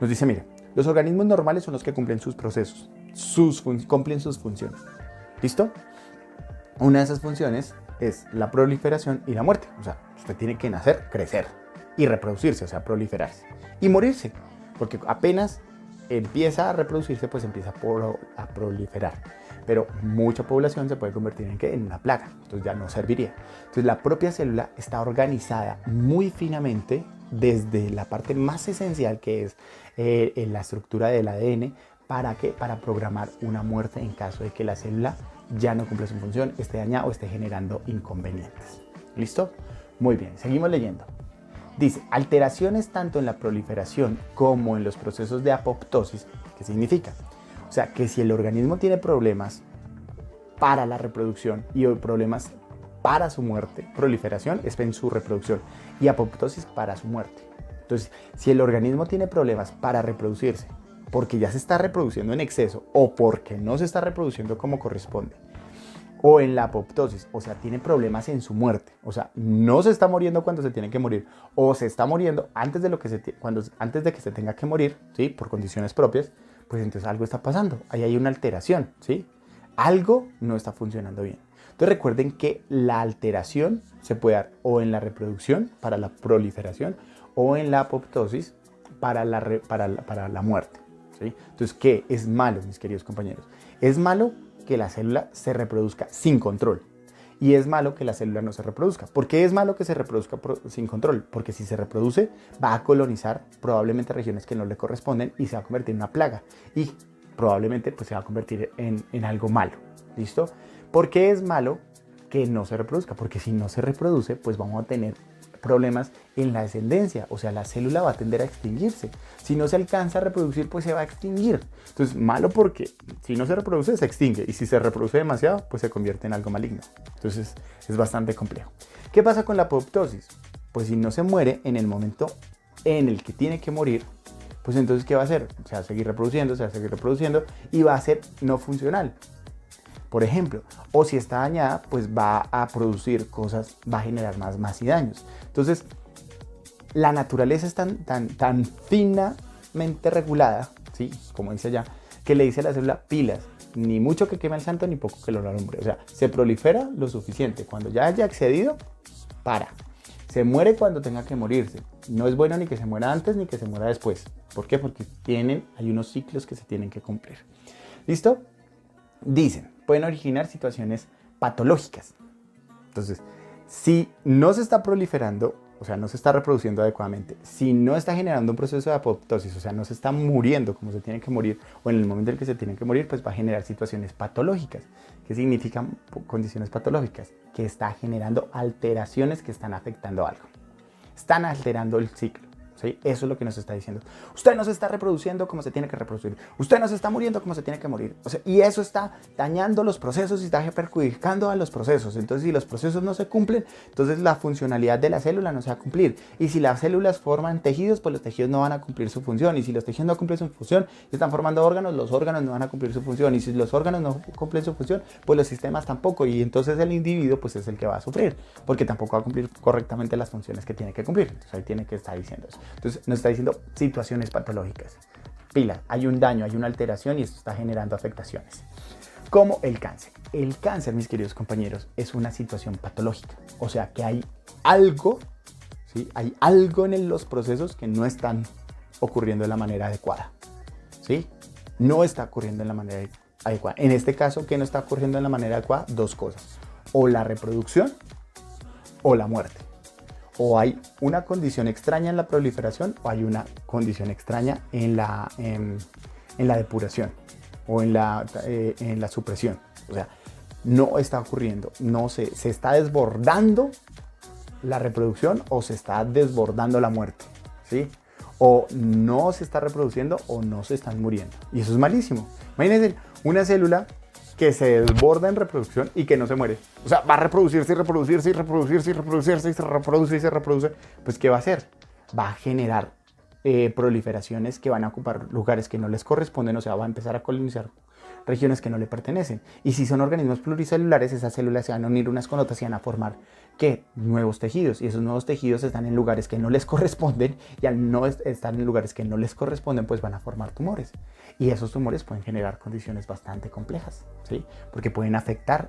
Nos dice, mira, los organismos normales son los que cumplen sus procesos, cumplen sus funciones. ¿Listo? Una de esas funciones es la proliferación y la muerte. O sea, usted tiene que nacer, crecer y reproducirse, o sea, proliferarse. Y morirse, porque apenas empieza a reproducirse, pues empieza a proliferar. Pero mucha población se puede convertir en una plaga, entonces ya no serviría. Entonces la propia célula está organizada muy finamente desde la parte más esencial que es la estructura del ADN. ¿Para qué? Para programar una muerte en caso de que la célula ya no cumple su función, esté dañada o esté generando inconvenientes. ¿Listo? Muy bien, seguimos leyendo. Dice, alteraciones tanto en la proliferación como en los procesos de apoptosis. ¿Qué significa? O sea, que si el organismo tiene problemas para la reproducción y problemas para su muerte, proliferación es en su reproducción y apoptosis para su muerte. Entonces, si el organismo tiene problemas para reproducirse, porque ya se está reproduciendo en exceso o porque no se está reproduciendo como corresponde, o en la apoptosis, o sea, tiene problemas en su muerte, o sea, no se está muriendo cuando se tiene que morir, o se está muriendo antes de que se tenga que morir, ¿sí? Por condiciones propias, pues entonces algo está pasando, ahí hay una alteración, ¿sí? Algo no está funcionando bien. Entonces recuerden que la alteración se puede dar o en la reproducción para la proliferación o en la apoptosis para la muerte, ¿sí? Entonces, ¿qué es malo, mis queridos compañeros? Es malo que la célula se reproduzca sin control. Y es malo que la célula no se reproduzca. ¿Por qué es malo que se reproduzca sin control? Porque si se reproduce va a colonizar probablemente regiones que no le corresponden y se va a convertir en una plaga. Y probablemente pues, se va a convertir en algo malo. ¿Listo? ¿Por qué es malo que no se reproduzca? Porque si no se reproduce, pues vamos a tener problemas en la descendencia, o sea, la célula va a tender a extinguirse. Si no se alcanza a reproducir, pues se va a extinguir. Entonces, malo porque si no se reproduce, se extingue, y si se reproduce demasiado, pues se convierte en algo maligno. Entonces, es bastante complejo. ¿Qué pasa con la apoptosis? Pues si no se muere en el momento en el que tiene que morir, pues entonces, ¿qué va a hacer? Se va a seguir reproduciendo, y va a ser no funcional. Por ejemplo, o si está dañada, pues va a producir cosas, va a generar más y daños. Entonces, la naturaleza es tan finamente regulada, ¿sí? Como dice allá, que le dice a la célula pilas, ni mucho que queme el santo, ni poco que lo alumbre. O sea, se prolifera lo suficiente. Cuando ya haya excedido, para. Se muere cuando tenga que morirse. No es bueno ni que se muera antes ni que se muera después. ¿Por qué? Porque hay unos ciclos que se tienen que cumplir. ¿Listo? Dicen, pueden originar situaciones patológicas. Entonces, si no se está proliferando, o sea, no se está reproduciendo adecuadamente, si no está generando un proceso de apoptosis, o sea, no se está muriendo como se tiene que morir, o en el momento en que se tiene que morir, pues va a generar situaciones patológicas. ¿Qué significan condiciones patológicas? Que está generando alteraciones que están afectando algo. Están alterando el ciclo. ¿Sí? Eso es lo que nos está diciendo. Usted no se está reproduciendo como se tiene que reproducir. Usted no se está muriendo como se tiene que morir. O sea, y eso está dañando los procesos y está perjudicando a los procesos. Entonces, si los procesos no se cumplen, entonces la funcionalidad de la célula no se va a cumplir. Y si las células forman tejidos, pues los tejidos no van a cumplir su función. Y si los tejidos no cumplen su función y están formando órganos, los órganos no van a cumplir su función. Y si los órganos no cumplen su función, pues los sistemas tampoco. Y entonces el individuo pues es el que va a sufrir, porque tampoco va a cumplir correctamente las funciones que tiene que cumplir. Entonces ahí tiene que estar diciendo eso. Entonces nos está diciendo situaciones patológicas. Pila, hay un daño, hay una alteración y esto está generando afectaciones. Como el cáncer. El cáncer, mis queridos compañeros, es una situación patológica. O sea que hay algo, ¿sí? Hay algo en los procesos que no están ocurriendo de la manera adecuada. ¿Sí? No está ocurriendo de la manera adecuada. En este caso, ¿qué no está ocurriendo de la manera adecuada? Dos cosas. O la reproducción o la muerte. O hay una condición extraña en la proliferación o hay una condición extraña en la depuración o en la supresión. O sea, no está ocurriendo, se está desbordando la reproducción o se está desbordando la muerte, ¿sí? O no se está reproduciendo o no se están muriendo. Y eso es malísimo. Imagínense una célula que se desborda en reproducción y que no se muere. O sea, va a reproducirse y reproducirse y reproducirse y reproducirse y se reproduce y se reproduce. Pues, ¿qué va a hacer? Va a generar proliferaciones que van a ocupar lugares que no les corresponden, o sea, va a empezar a colonizar regiones que no le pertenecen. Y si son organismos pluricelulares, esas células se van a unir unas con otras y van a formar, ¿qué? Nuevos tejidos. Y esos nuevos tejidos están en lugares que no les corresponden y al no estar en lugares que no les corresponden, pues van a formar tumores. Y esos tumores pueden generar condiciones bastante complejas, ¿sí? Porque pueden afectar,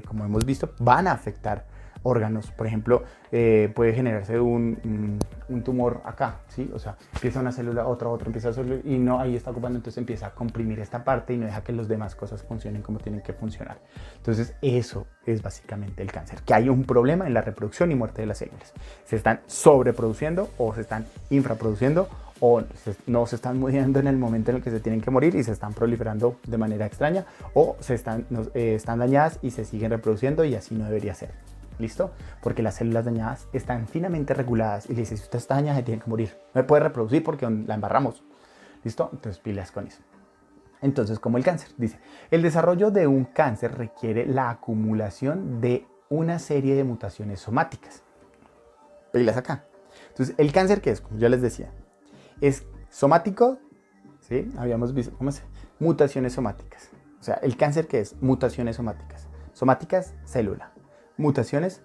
como hemos visto, van a afectar órganos. Por ejemplo, puede generarse un tumor acá, ¿sí? O sea, empieza una célula, otra, empieza a hacerlo y no, ahí está ocupando, entonces empieza a comprimir esta parte y no deja que las demás cosas funcionen como tienen que funcionar. Entonces, eso es básicamente el cáncer, que hay un problema en la reproducción y muerte de las células. Se están sobreproduciendo o se están infraproduciendo o no se están muriendo en el momento en el que se tienen que morir y se están proliferando de manera extraña o están dañadas y se siguen reproduciendo y así no debería ser. ¿Listo? Porque las células dañadas están finamente reguladas y le dice, si usted está dañada, se tiene que morir. No se puede reproducir porque la embarramos. ¿Listo? Entonces, pilas con eso. Entonces, como el cáncer, dice, el desarrollo de un cáncer requiere la acumulación de una serie de mutaciones somáticas. Pilas acá. Entonces, ¿el cáncer qué es? Como ya les decía, es somático, ¿sí? Habíamos visto, ¿cómo se? Mutaciones somáticas. O sea, ¿el cáncer qué es? Mutaciones somáticas. Somáticas, célula. Mutaciones,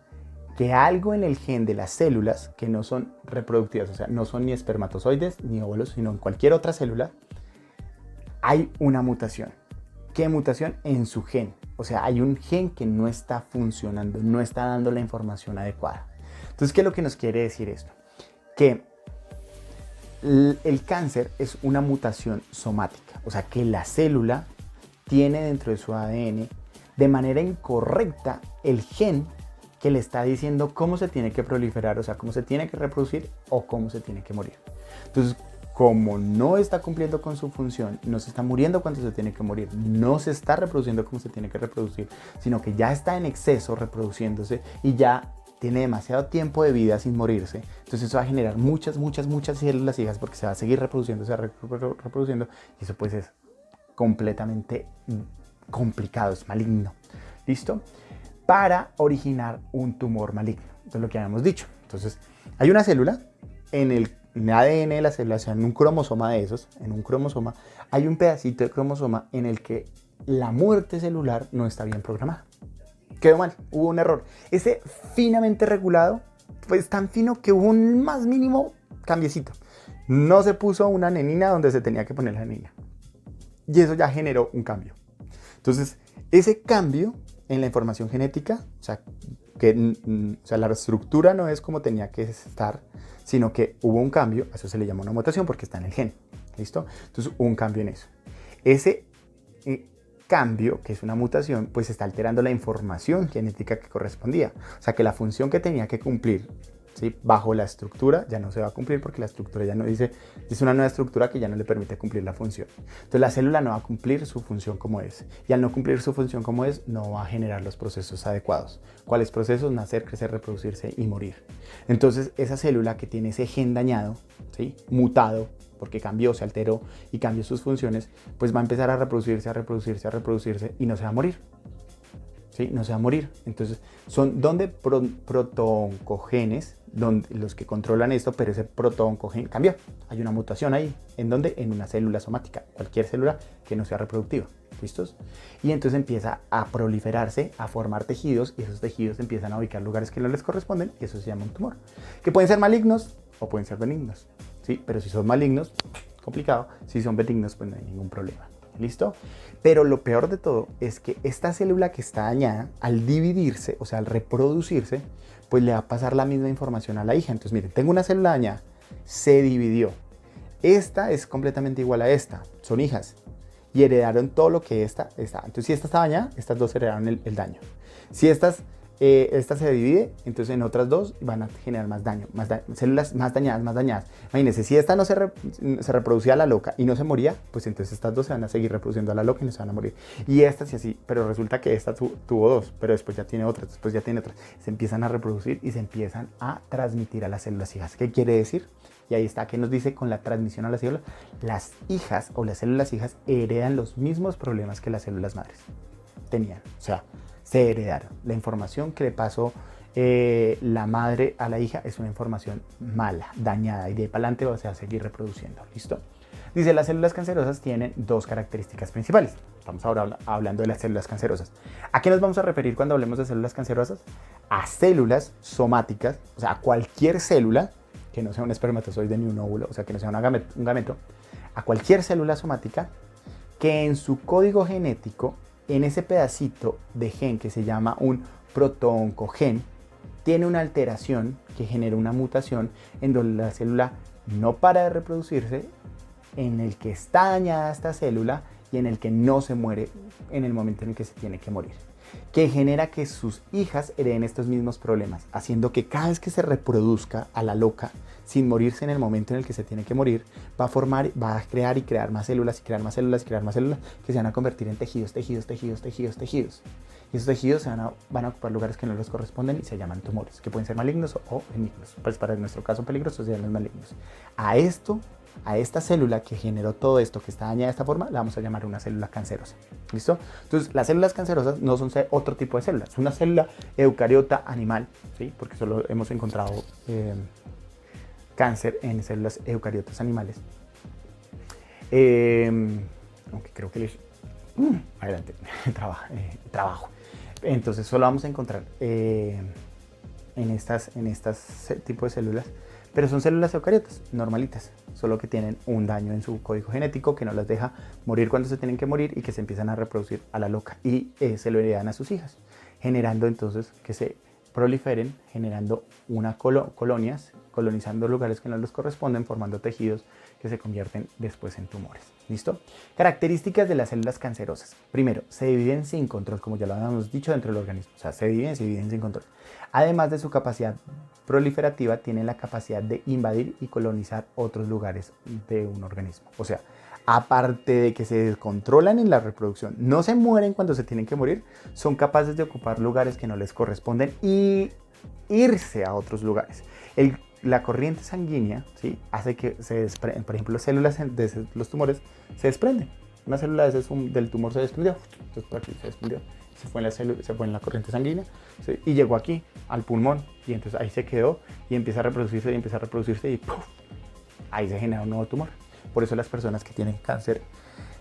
que algo en el gen de las células que no son reproductivas, o sea, no son ni espermatozoides ni óvulos, sino en cualquier otra célula, hay una mutación. ¿Qué mutación? En su gen. O sea, hay un gen que no está funcionando, no está dando la información adecuada. Entonces, ¿qué es lo que nos quiere decir esto? Que el cáncer es una mutación somática, o sea, que la célula tiene dentro de su ADN de manera incorrecta el gen que le está diciendo cómo se tiene que proliferar, o sea, cómo se tiene que reproducir o cómo se tiene que morir. Entonces, como no está cumpliendo con su función, no se está muriendo cuando se tiene que morir, no se está reproduciendo como se tiene que reproducir, sino que ya está en exceso reproduciéndose y ya tiene demasiado tiempo de vida sin morirse, entonces eso va a generar muchas células hijas porque se va a seguir reproduciendo, reproduciendo, y eso pues es completamente complicado, es maligno. ¿Listo? Para originar un tumor maligno. Entonces, lo que habíamos dicho. Entonces, hay una célula en el ADN de la célula, o sea, en un cromosoma de esos, en un cromosoma, hay un pedacito de cromosoma en el que la muerte celular no está bien programada. Quedó mal, hubo un error. Ese finamente regulado, pues tan fino que hubo un más mínimo cambiecito. No se puso una nenina donde se tenía que poner la niña. Y eso ya generó un cambio. Entonces, ese cambio en la información genética, o sea, la estructura no es como tenía que estar, sino que hubo un cambio, a eso se le llama una mutación porque está en el gen, ¿listo? Entonces hubo un cambio en eso. Ese cambio, que es una mutación, pues está alterando la información genética que correspondía. O sea, que la función que tenía que cumplir, ¿sí?, bajo la estructura ya no se va a cumplir porque la estructura ya no dice una nueva estructura que ya no le permite cumplir la función. Entonces la célula no va a cumplir su función como es, y al no cumplir su función como es no va a generar los procesos adecuados. ¿Cuáles procesos? Nacer, crecer, reproducirse y morir. Entonces esa célula que tiene ese gen dañado, ¿sí?, mutado porque cambió, se alteró y cambió sus funciones, pues va a empezar a reproducirse y no se va a morir. ¿Sí? No se va a morir. Entonces, son protooncogenes los que controlan esto, pero ese protooncogen cambió. Hay una mutación ahí. ¿En dónde? En una célula somática. Cualquier célula que no sea reproductiva. ¿Listos? Y entonces empieza a proliferarse, a formar tejidos, y esos tejidos empiezan a ubicar lugares que no les corresponden, y eso se llama un tumor. Que pueden ser malignos o pueden ser benignos. ¿Sí? Pero si son malignos, complicado. Si son benignos, pues no hay ningún problema. ¿Listo? Pero lo peor de todo es que esta célula que está dañada, al dividirse, o sea, al reproducirse, pues le va a pasar la misma información a la hija. Entonces, miren, tengo una célula dañada, se dividió. Esta es completamente igual a esta, son hijas. Y heredaron todo lo que esta está. Entonces, si esta está dañada, estas dos heredaron el daño. Si esta se divide, entonces en otras dos van a generar más daño, células más dañadas. Imagínense, si esta no se reproducía a la loca y no se moría, pues entonces estas dos se van a seguir reproduciendo a la loca y no se van a morir. Y estas sí así, pero resulta que esta tuvo dos, pero después ya tiene otras, después ya tiene otras. Se empiezan a reproducir y se empiezan a transmitir a las células hijas. ¿Qué quiere decir? Y ahí está, ¿qué nos dice con la transmisión a las células? Las hijas o las células hijas heredan los mismos problemas que las células madres tenían. O sea, se heredaron. La información que le pasó la madre a la hija es una información mala, dañada, y de ahí para adelante se va a seguir reproduciendo. ¿Listo? Dice, las células cancerosas tienen dos características principales. Estamos ahora hablando de las células cancerosas. ¿A qué nos vamos a referir cuando hablemos de células cancerosas? A células somáticas, o sea, a cualquier célula que no sea un espermatozoide ni un óvulo, o sea, que no sea un gameto, a cualquier célula somática que en su código genético, en ese pedacito de gen que se llama un protooncogen, tiene una alteración que genera una mutación en donde la célula no para de reproducirse, en el que está dañada esta célula y en el que no se muere en el momento en el que se tiene que morir, que genera que sus hijas hereden estos mismos problemas, haciendo que cada vez que se reproduzca a la loca, sin morirse en el momento en el que se tiene que morir, va a crear y crear más células y crear más células y crear más células que se van a convertir en tejidos. Y esos tejidos van a ocupar lugares que no les corresponden y se llaman tumores, que pueden ser malignos o benignos. Pues para nuestro caso peligrosos serían los malignos. A esta célula que generó todo esto, que está dañada de esta forma, la vamos a llamar una célula cancerosa. ¿Listo? Entonces, las células cancerosas no son otro tipo de células. Es una célula eucariota animal, ¿sí? Porque solo hemos encontrado cáncer en células eucariotas animales. Aunque creo que adelante, trabajo. Entonces, solo vamos a encontrar en estas tipo de células, pero son células eucariotas normalitas, solo que tienen un daño en su código genético que no las deja morir cuando se tienen que morir y que se empiezan a reproducir a la loca y se lo heredan a sus hijas, generando entonces que se proliferen, generando colonias, colonizando lugares que no les corresponden, formando tejidos que se convierten después en tumores. ¿Listo? Características de las células cancerosas. Primero, se dividen sin control, como ya lo habíamos dicho, dentro del organismo. O sea, se dividen sin control. Además de su capacidad proliferativa, tienen la capacidad de invadir y colonizar otros lugares de un organismo. O sea, aparte de que se descontrolan en la reproducción, no se mueren cuando se tienen que morir, son capaces de ocupar lugares que no les corresponden y irse a otros lugares. La corriente sanguínea, ¿sí?, hace que se desprendan, por ejemplo, células de los tumores se desprenden. Una célula del tumor se desprendió, entonces por aquí se desprendió, se fue en la corriente sanguínea, ¿sí?, y llegó aquí al pulmón, y entonces ahí se quedó y empieza a reproducirse y ¡puf!, ahí se genera un nuevo tumor. Por eso las personas que tienen cáncer,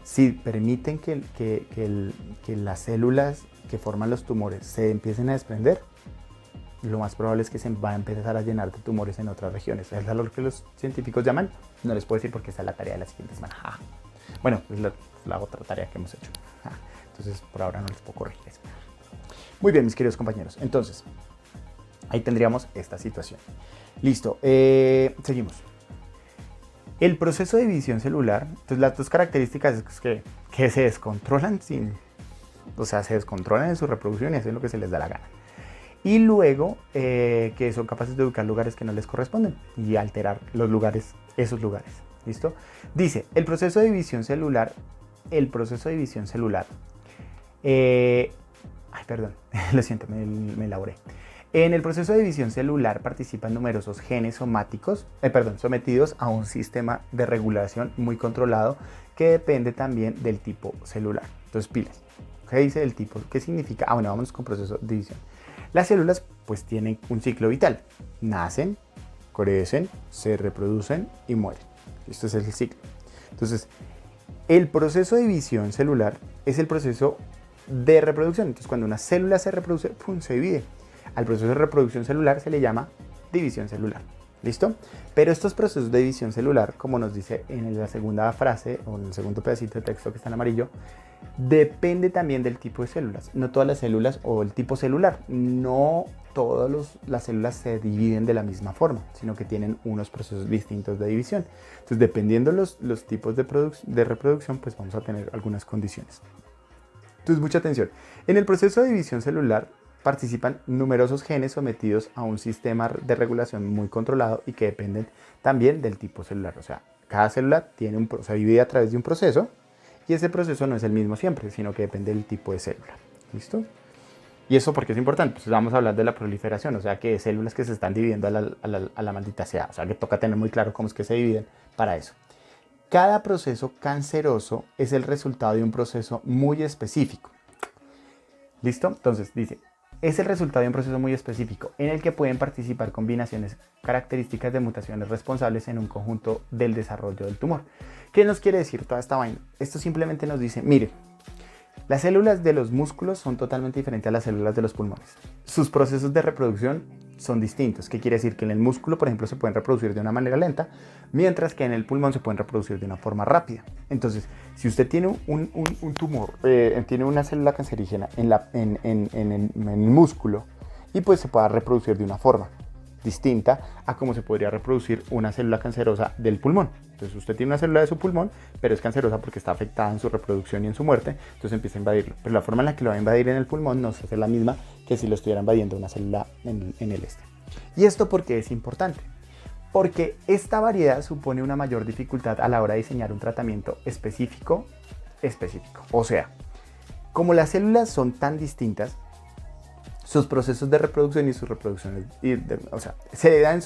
si permiten que las células que forman los tumores se empiecen a desprender, lo más probable es que se va a empezar a llenar de tumores en otras regiones. Es lo que los científicos llaman, no les puedo decir porque esa es la tarea de la siguiente semana. Bueno, es la otra tarea que hemos hecho. Entonces, por ahora no les puedo corregir eso. Muy bien, mis queridos compañeros. Entonces, ahí tendríamos esta situación. Listo, seguimos. El proceso de división celular, entonces las dos características es que se descontrolan se descontrolan en su reproducción y hacen lo que se les da la gana. Y luego que son capaces de ubicar lugares que no les corresponden y alterar esos lugares. ¿Listo? Dice, el proceso de división celular, lo siento, me elaboré. En el proceso de división celular participan numerosos genes sometidos a un sistema de regulación muy controlado que depende también del tipo celular. Entonces, pilas. ¿Qué dice del tipo? ¿Qué significa? Bueno, vamos con proceso de división. Las células pues tienen un ciclo vital. Nacen, crecen, se reproducen y mueren. Esto es el ciclo. Entonces, el proceso de división celular es el proceso de reproducción. Entonces, cuando una célula se reproduce, ¡pum!, se divide. Al proceso de reproducción celular se le llama división celular. ¿Listo? Pero estos procesos de división celular, como nos dice en la segunda frase o en el segundo pedacito de texto que está en amarillo, depende también del tipo de células. No todas las células o el tipo celular, no todas las células se dividen de la misma forma, sino que tienen unos procesos distintos de división. Entonces, dependiendo los tipos de reproducción, pues vamos a tener algunas condiciones. Entonces, mucha atención. En el proceso de división celular participan numerosos genes sometidos a un sistema de regulación muy controlado y que dependen también del tipo celular. O sea, cada célula se divide a través de un proceso y ese proceso no es el mismo siempre, sino que depende del tipo de célula. ¿Listo? ¿Y eso por qué es importante? Pues vamos a hablar de la proliferación, o sea, que células que se están dividiendo a la maldita sea. O sea, que toca tener muy claro cómo es que se dividen para eso. Cada proceso canceroso es el resultado de un proceso muy específico. ¿Listo? Entonces, dice, es el resultado de un proceso muy específico en el que pueden participar combinaciones características de mutaciones responsables en un conjunto del desarrollo del tumor. ¿Qué nos quiere decir toda esta vaina? Esto simplemente nos dice, mire, las células de los músculos son totalmente diferentes a las células de los pulmones. Sus procesos de reproducción son distintos. ¿Qué quiere decir? Que en el músculo, por ejemplo, se pueden reproducir de una manera lenta, mientras que en el pulmón se pueden reproducir de una forma rápida. Entonces, si usted tiene un tumor, tiene una célula cancerígena en el músculo, y pues se pueda reproducir de una forma distinta a cómo se podría reproducir una célula cancerosa del pulmón. Entonces usted tiene una célula de su pulmón, pero es cancerosa porque está afectada en su reproducción y en su muerte, entonces empieza a invadirlo. Pero la forma en la que lo va a invadir en el pulmón no va a ser la misma que si lo estuviera invadiendo una célula en el este. ¿Y esto por qué es importante? Porque esta variedad supone una mayor dificultad a la hora de diseñar un tratamiento específico. O sea, como las células son tan distintas, sus procesos de reproducción y sus reproducciones, se le dan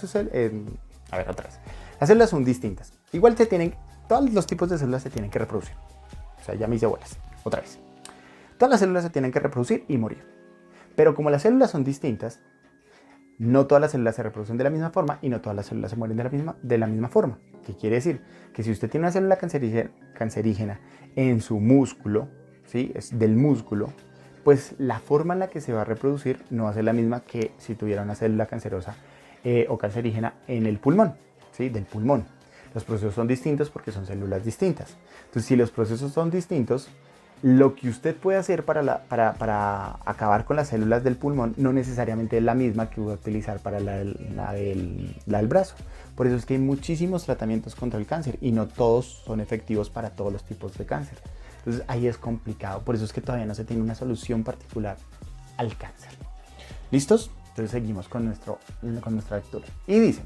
las células son distintas. Igual todos los tipos de células se tienen que reproducir. O sea, ya me hice bolas, otra vez. Todas las células se tienen que reproducir y morir. Pero como las células son distintas, no todas las células se reproducen de la misma forma y no todas las células se mueren de la misma forma. ¿Qué quiere decir? Que si usted tiene una célula cancerígena en su músculo, ¿sí?, es del músculo, pues la forma en la que se va a reproducir no va a ser la misma que si tuviera una célula cancerosa o cancerígena en el pulmón, ¿sí?, del pulmón. Los procesos son distintos porque son células distintas. Entonces, si los procesos son distintos, lo que usted puede hacer para acabar con las células del pulmón no necesariamente es la misma que va a utilizar para la del brazo. Por eso es que hay muchísimos tratamientos contra el cáncer y no todos son efectivos para todos los tipos de cáncer. Entonces ahí es complicado, por eso es que todavía no se tiene una solución particular al cáncer. ¿Listos? Entonces seguimos con nuestra lectura. Y dice,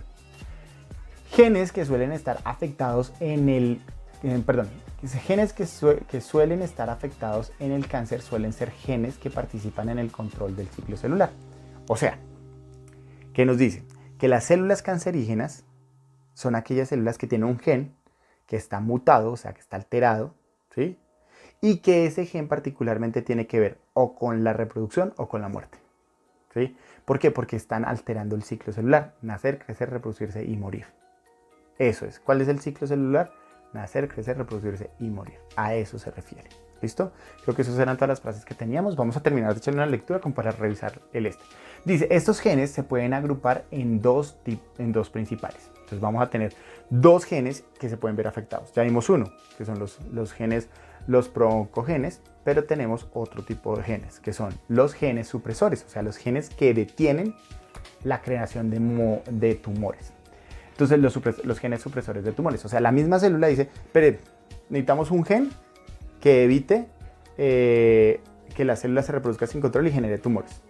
genes que suelen estar afectados genes que suelen estar afectados en el cáncer suelen ser genes que participan en el control del ciclo celular. O sea, ¿qué nos dice? Que las células cancerígenas son aquellas células que tienen un gen que está mutado, o sea, que está alterado, ¿sí? Y que ese gen particularmente tiene que ver o con la reproducción o con la muerte, ¿sí? ¿Por qué? Porque están alterando el ciclo celular, nacer, crecer, reproducirse y morir. Eso es. ¿Cuál es el ciclo celular? Nacer, crecer, reproducirse y morir. A eso se refiere. ¿Listo? Creo que esas eran todas las frases que teníamos. Vamos a terminar de echarle una lectura como para revisar el este. Dice, estos genes se pueden agrupar en dos principales. Entonces vamos a tener dos genes que se pueden ver afectados. Ya vimos uno, que son los genes, los prooncogenes, pero tenemos otro tipo de genes, que son los genes supresores, o sea, los genes que detienen la creación de tumores. Entonces los genes supresores de tumores, o sea, la misma célula dice, pero necesitamos un gen que evite que la célula se reproduzca sin control y genere tumores.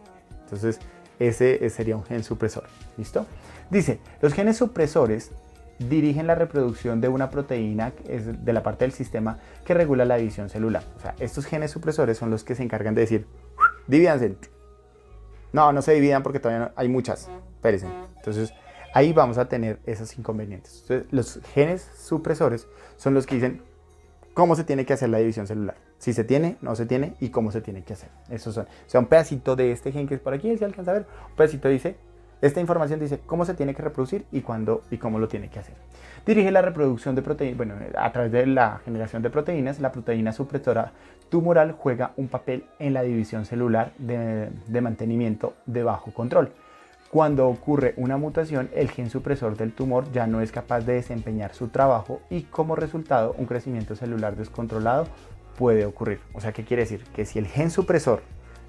Entonces ese sería un gen supresor. ¿Listo? Dice, los genes supresores dirigen la reproducción de una proteína de la parte del sistema que regula la división celular. O sea, estos genes supresores son los que se encargan de decir, divídanse. No se dividan porque todavía no, hay muchas. Espérense. Entonces ahí vamos a tener esos inconvenientes. Entonces, los genes supresores son los que dicen cómo se tiene que hacer la división celular. Si se tiene, no se tiene y cómo se tiene que hacer. Esos son. O sea, un pedacito de este gen que es por aquí, si alcanza a ver, un pedacito dice, esta información dice cómo se tiene que reproducir y cuándo y cómo lo tiene que hacer. Dirige la reproducción de proteínas, bueno, a través de la generación de proteínas, la proteína supresora tumoral juega un papel en la división celular de mantenimiento de bajo control. Cuando ocurre una mutación, el gen supresor del tumor ya no es capaz de desempeñar su trabajo y como resultado un crecimiento celular descontrolado puede ocurrir. O sea, ¿qué quiere decir? Que si el gen supresor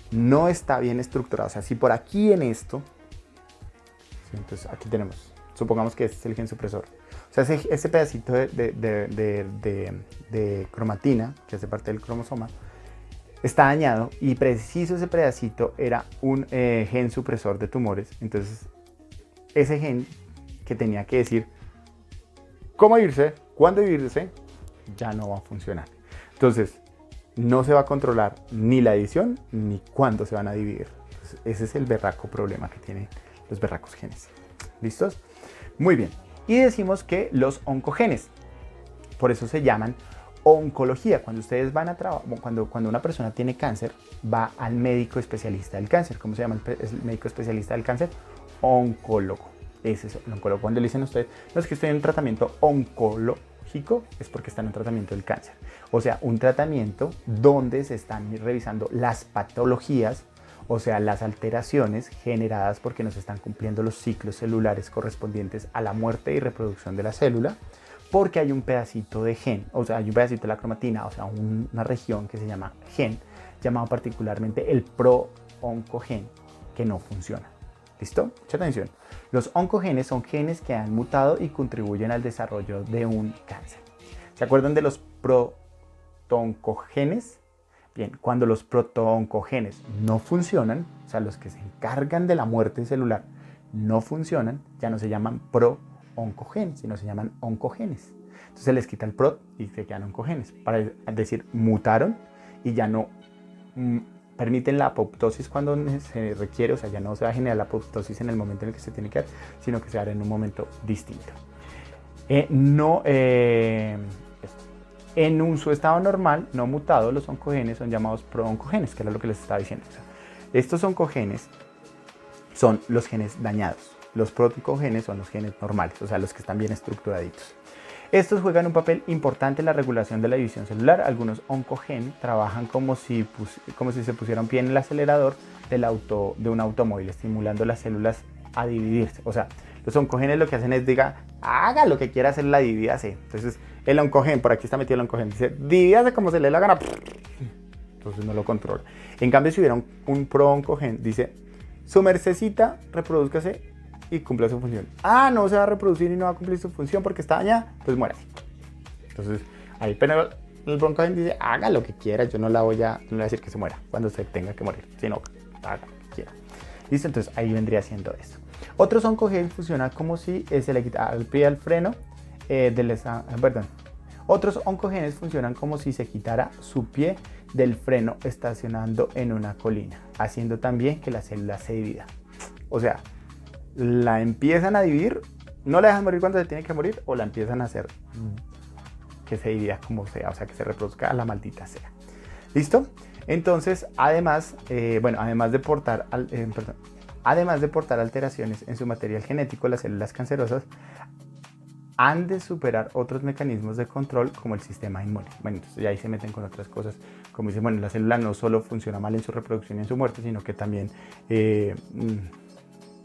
no está bien estructurado, o sea, si por aquí en esto, ¿sí? Entonces aquí tenemos, supongamos que este es el gen supresor. O sea, ese pedacito de cromatina, que hace parte del cromosoma, está dañado y preciso ese pedacito era un gen supresor de tumores. Entonces ese gen que tenía que decir cómo irse, cuándo irse, ya no va a funcionar. Entonces no se va a controlar ni la edición ni cuándo se van a dividir. Entonces, ese es el berraco problema que tienen los berracos genes. ¿Listos? Muy bien. Y decimos que los oncogenes, por eso se llaman oncología. Cuando ustedes van a trabajar, cuando una persona tiene cáncer, va al médico especialista del cáncer. ¿Cómo se llama el médico especialista del cáncer? Oncólogo. Ese es el oncólogo. Cuando le dicen a ustedes, no, es que estoy en un tratamiento oncológico, es porque están en un tratamiento del cáncer. O sea, un tratamiento donde se están revisando las patologías, o sea, las alteraciones generadas porque no se están cumpliendo los ciclos celulares correspondientes a la muerte y reproducción de la célula, porque hay un pedacito de gen, o sea, hay un pedacito de la cromatina, o sea, una región que se llama gen, llamado particularmente el pro-oncogen, que no funciona. ¿Listo? Mucha atención. Los oncogenes son genes que han mutado y contribuyen al desarrollo de un cáncer. ¿Se acuerdan de los protooncogenes? Bien, cuando los protooncogenes no funcionan, o sea, los que se encargan de la muerte celular no funcionan, ya no se llaman pro-oncogenes, sino se llaman oncogenes. Entonces se les quita el pro y se quedan oncogenes, para decir, mutaron y ya no permiten la apoptosis cuando se requiere, o sea, ya no se va a generar la apoptosis en el momento en el que se tiene que dar, sino que se hará en un momento distinto. En su estado normal, no mutado, los oncogenes son llamados prooncogenes, que era lo que les estaba diciendo. O sea, estos oncogenes son los genes dañados. Los protoncogenes son los genes normales, o sea, los que están bien estructuraditos. Estos juegan un papel importante en la regulación de la división celular. Algunos oncogenes trabajan como si se pusieran pie en el acelerador de un automóvil, estimulando las células a dividirse. O sea, los oncogenes lo que hacen es, haga lo que quiera hacer, la divídase. Entonces, el oncogen, por aquí está metido el oncogen, dice, divídase como se le dé la gana. entonces no lo controla. En cambio, si hubiera un pro-oncogen, dice, su mercecita, reprodúzcase y cumpla su función. Ah, no se va a reproducir y no va a cumplir su función porque está dañada, pues muere. Entonces, ahí, pero el broncogen dice, haga lo que quiera, yo no le voy a decir que se muera cuando se tenga que morir, sino haga lo que quiera. ¿Listo? Entonces, ahí vendría siendo eso. Otros oncogen funciona como si se le quitara el pie al freno Otros oncogenes funcionan como si se quitara su pie del freno estacionando en una colina, haciendo también que la célula se divida. O sea, la empiezan a dividir, no la dejan morir cuando se tiene que morir, o la empiezan a hacer que se divida como sea, o sea, que se reproduzca a la maldita sea. ¿Listo? Entonces, además de portar alteraciones en su material genético, las células cancerosas han de superar otros mecanismos de control como el sistema inmune. Bueno, entonces ya ahí se meten con otras cosas, como dicen, bueno, la célula no solo funciona mal en su reproducción y en su muerte, sino que también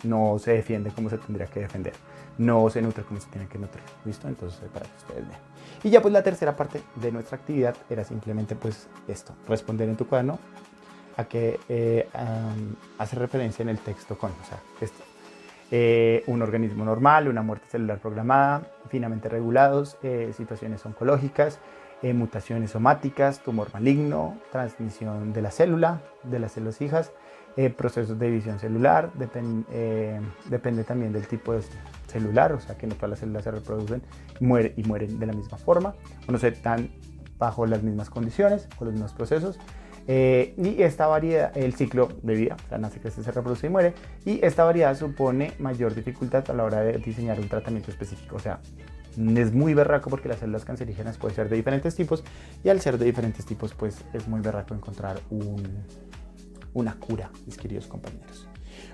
no se defiende como se tendría que defender, no se nutre como se tiene que nutrir. ¿Listo? Entonces, para que ustedes vean. Y ya pues la tercera parte de nuestra actividad era simplemente pues esto, responder en tu cuaderno a que hace referencia en el texto con, o sea, esto. Un organismo normal, una muerte celular programada, finamente regulados, situaciones oncológicas, mutaciones somáticas, tumor maligno, transmisión de la célula, de las células hijas, procesos de división celular, depende también del tipo de celular, o sea que no todas las células se reproducen y mueren de la misma forma, o no se están bajo las mismas condiciones o los mismos procesos. Y esta variedad, el ciclo de vida, o sea, nace, crece, se reproduce y muere, y esta variedad supone mayor dificultad a la hora de diseñar un tratamiento específico, o sea, es muy berraco porque las células cancerígenas pueden ser de diferentes tipos, y al ser de diferentes tipos, pues es muy berraco encontrar una cura, mis queridos compañeros.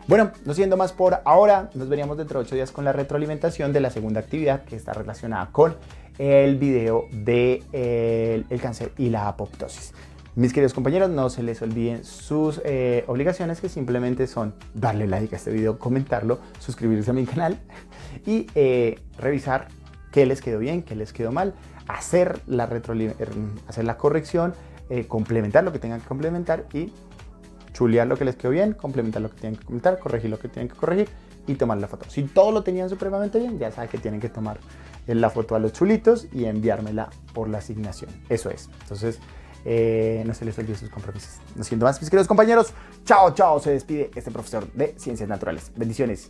Bueno, no siendo más por ahora, nos veríamos dentro de 8 días con la retroalimentación de la segunda actividad que está relacionada con el video de el cáncer y la apoptosis. Mis queridos compañeros, no se les olviden sus obligaciones, que simplemente son darle like a este video, comentarlo, suscribirse a mi canal y revisar qué les quedó bien, qué les quedó mal, hacer la corrección, complementar lo que tengan que complementar y chulear lo que les quedó bien, complementar lo que tienen que complementar, corregir lo que tienen que corregir y tomar la foto. Si todo lo tenían supremamente bien, ya saben que tienen que tomar la foto a los chulitos y enviármela por la asignación. Eso es. Entonces, no se les olvide sus compromisos. No siendo más, mis queridos compañeros, chao, chao, se despide este profesor de Ciencias Naturales. Bendiciones.